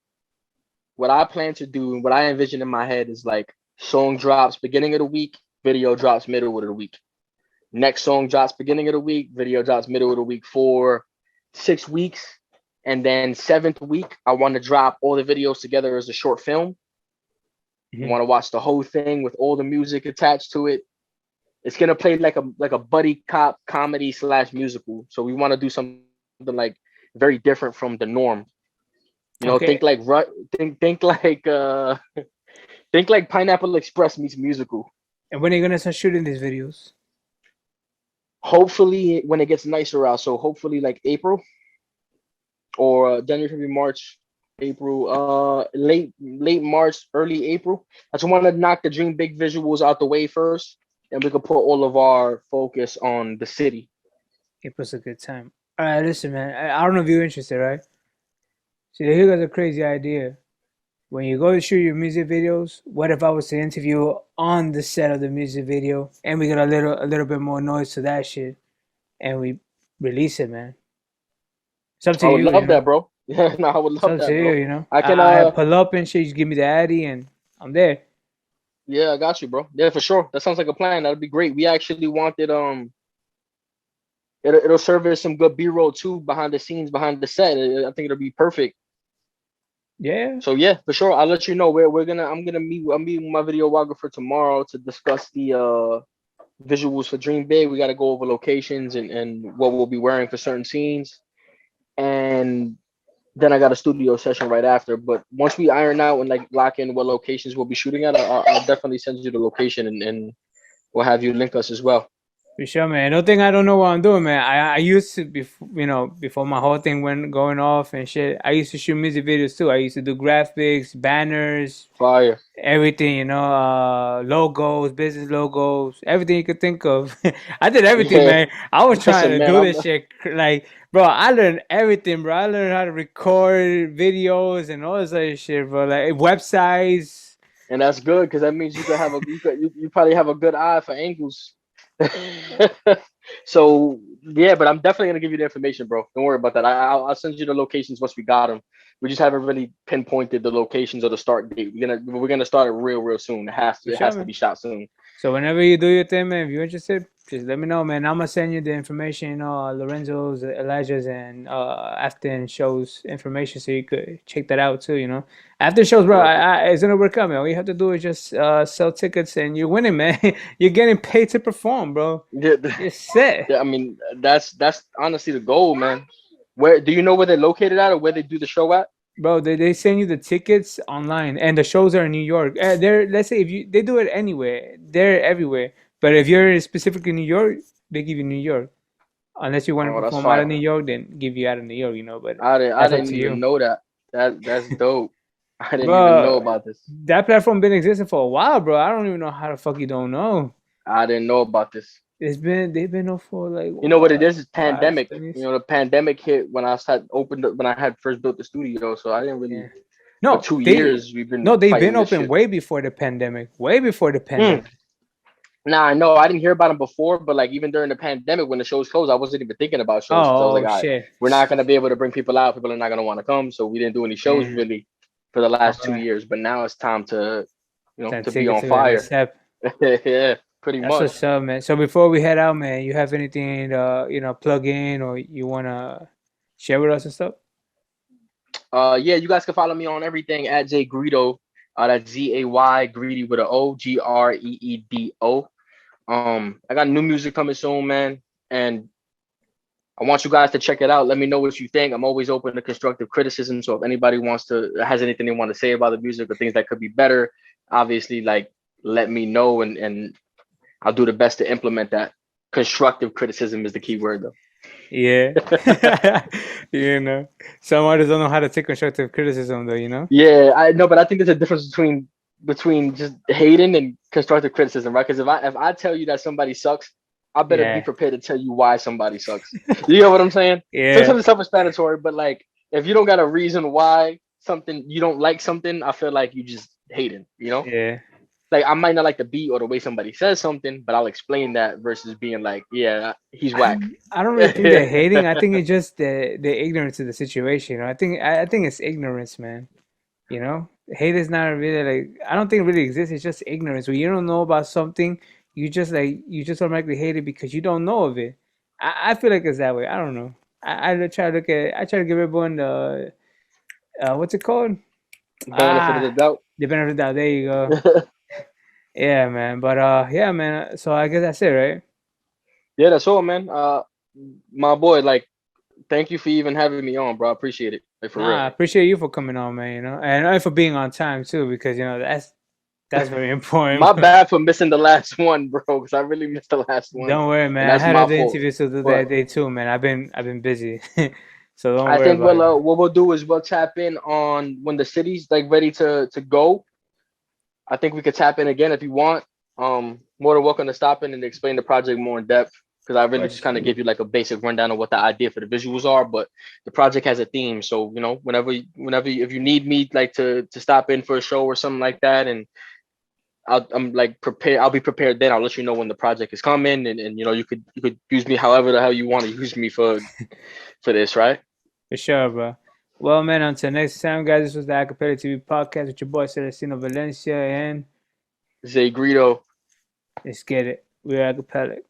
what I plan to do and what I envision in my head is like song drops beginning of the week, video drops middle of the week. Next song drops beginning of the week, video drops middle of the week for 6 weeks. And then 7th week, I want to drop all the videos together as a short film. You want to watch the whole thing with all the music attached to it. It's gonna play like a buddy cop comedy / musical. So we want to do something like very different from the norm. You know, okay. think like think like think like Pineapple Express meets musical. And when are you gonna start shooting these videos? Hopefully when it gets nicer out. So hopefully like April or January, February, March, April, late March, early April. I just want to knock the dream big visuals out the way first, and we can put all of our focus on the city. April's a good time. All right, listen, man. I don't know if you're interested, right? See, here goes a crazy idea. When you go to shoot your music videos, what if I was to interview on the set of the music video, and we get a little bit more noise to that shit, and we release it, man? It's up to I you, would you love know. that, bro. Yeah, no, I would It's love up that, to you, bro. you know. I can I pull up and shit. You give me the addy, and I'm there. yeah, I got you, bro. Yeah, for sure. That sounds like a plan. That'd be great. We actually wanted it'll serve as some good B-roll too behind the scenes, behind the set. I think it'll be perfect. Yeah. So yeah, for sure. I'll let you know. I'm meeting my videographer tomorrow to discuss the visuals for Dream Big. We got to go over locations and what we'll be wearing for certain scenes. And then I got a studio session right after. But once we iron out and like lock in what locations we'll be shooting at, I'll definitely send you the location and we'll have you link us as well. For sure, man. No thing I don't know what I'm doing, man. I used to before before my whole thing went going off and shit. I used to shoot music videos too. I used to do graphics, banners, Fire. everything, logos, business logos, everything you could think of. I did everything, Yeah. man. I was trying Listen, to man, do this shit like, bro. I learned everything, bro. I learned how to record videos and all this other shit, bro. Like websites. and that's good because that means you could have you probably have a good eye for angles. So yeah, but I'm definitely gonna give you the information, bro. Don't worry about that. I'll send you the locations once we got them. We just haven't really pinpointed the locations or the start date. We're gonna start it real soon. For It sure, has to man. be shot soon. So whenever you do your thing, man, if you're interested, just let me know, man. I'm gonna send you the information, Lorenzo's, Elijah's, and Afton shows information, so you could check that out too. After shows, bro, it's gonna work out, man. All you have to do is just sell tickets, and you're winning, man. You're getting paid to perform, bro. Yeah, You're set. yeah. I mean, that's honestly the goal, man. Where do you know where they're located at or where they do the show at? Bro, they send you the tickets online, and the shows are in New York. They're let's say if they do it anywhere, they're everywhere. But if you're specifically New York, they give you New York. Unless you want to Oh, that's perform out of fire. New York, then give you out of New York, But I that's up didn't to even you. know that. That's dope. I didn't even know But about this. that platform been existing for a while, bro. I don't even know how the fuck you don't know. I didn't know about this. They've been up for like You know what it what, is? It's five, pandemic. 10 You years? know, the pandemic hit when when I had first built the studio. So I didn't really Yeah. for No, 2 years we've been they've been fighting this open shit. way before the pandemic. Way before the Mm. pandemic. Nah, I know I didn't hear about them before, but like even during the pandemic when the shows closed, I wasn't even thinking about shows because I was like, Oh all right, shit. we're not gonna be able to bring people out. People are not gonna want to come, so we didn't do any shows Yeah. really for the last All two right. years. But now it's time to, Then to take be it on to the next fire. step. Yeah, pretty That's much. what's up, man. So before we head out, man, you have anything plug in or you wanna share with us and stuff? Yeah, you guys can follow me on everything at Zay Greedo. That's ZAY Greedy with an O, GREEDO. I got new music coming soon, man, and I want you guys to check it out. Let me know what you think. I'm always open to constructive criticism. So if anybody has anything they want to say about the music or things that could be better, obviously, like let me know, and I'll do the best to implement that. Constructive criticism is the key word, though. Yeah. you know. Some artists don't know how to take constructive criticism though. Yeah, I know, but I think there's a difference between just hating and constructive criticism, right? Because if I tell you that somebody sucks, I better be Yeah. prepared to tell you why somebody sucks. You know what I'm saying? Yeah. Sometimes it's self-explanatory, but like if you don't got a reason why something you don't like something, I feel like you just hating. You know, Yeah. like I might not like the beat or the way somebody says something, but I'll explain that versus being like, yeah, he's whack. I don't really think they're hating. I think it's just the ignorance of the situation. You know? I think it's ignorance, man. You know, hate is not really like I don't think it really exists. It's just ignorance. When you don't know about something, you just automatically hate it because you don't know of it. I feel like it's that way. I don't know. Try to look at I try to give everyone the what's it called? Benefit of the Ah, doubt. the benefit of the doubt. There you go. Yeah, man. But yeah, man. So I guess that's it, right? Yeah, that's all, man. My boy, like, thank you for even having me on, bro. I appreciate it, like for Nah, real. I appreciate you for coming on, man. You know, and for being on time too, because you know that's very important. My bad for missing the last one, bro, because I really missed the last one, Don't worry, and man. I that's had my other fault. interviews to do that But day too, man. I've been busy, so don't I worry think about it. what we'll do is we'll tap in on when the city's like ready to go. I think we could tap in again if you want. More than welcome to stop in and explain the project more in depth because I really just Push. kind of give you like a basic rundown of what the idea for the visuals are. But the project has a theme, so you know if you need me like to stop in for a show or something like that, and I'm like prepared. I'll be prepared then. I'll let you know when the project is coming, and you know you could use me however the hell you want to use me for this, right? For sure, bro. Well, man, until next time, guys. This was the Acapellic TV podcast with your boy Celestino Valencia, and Zay Greedo. let's get it. We're Acapellic.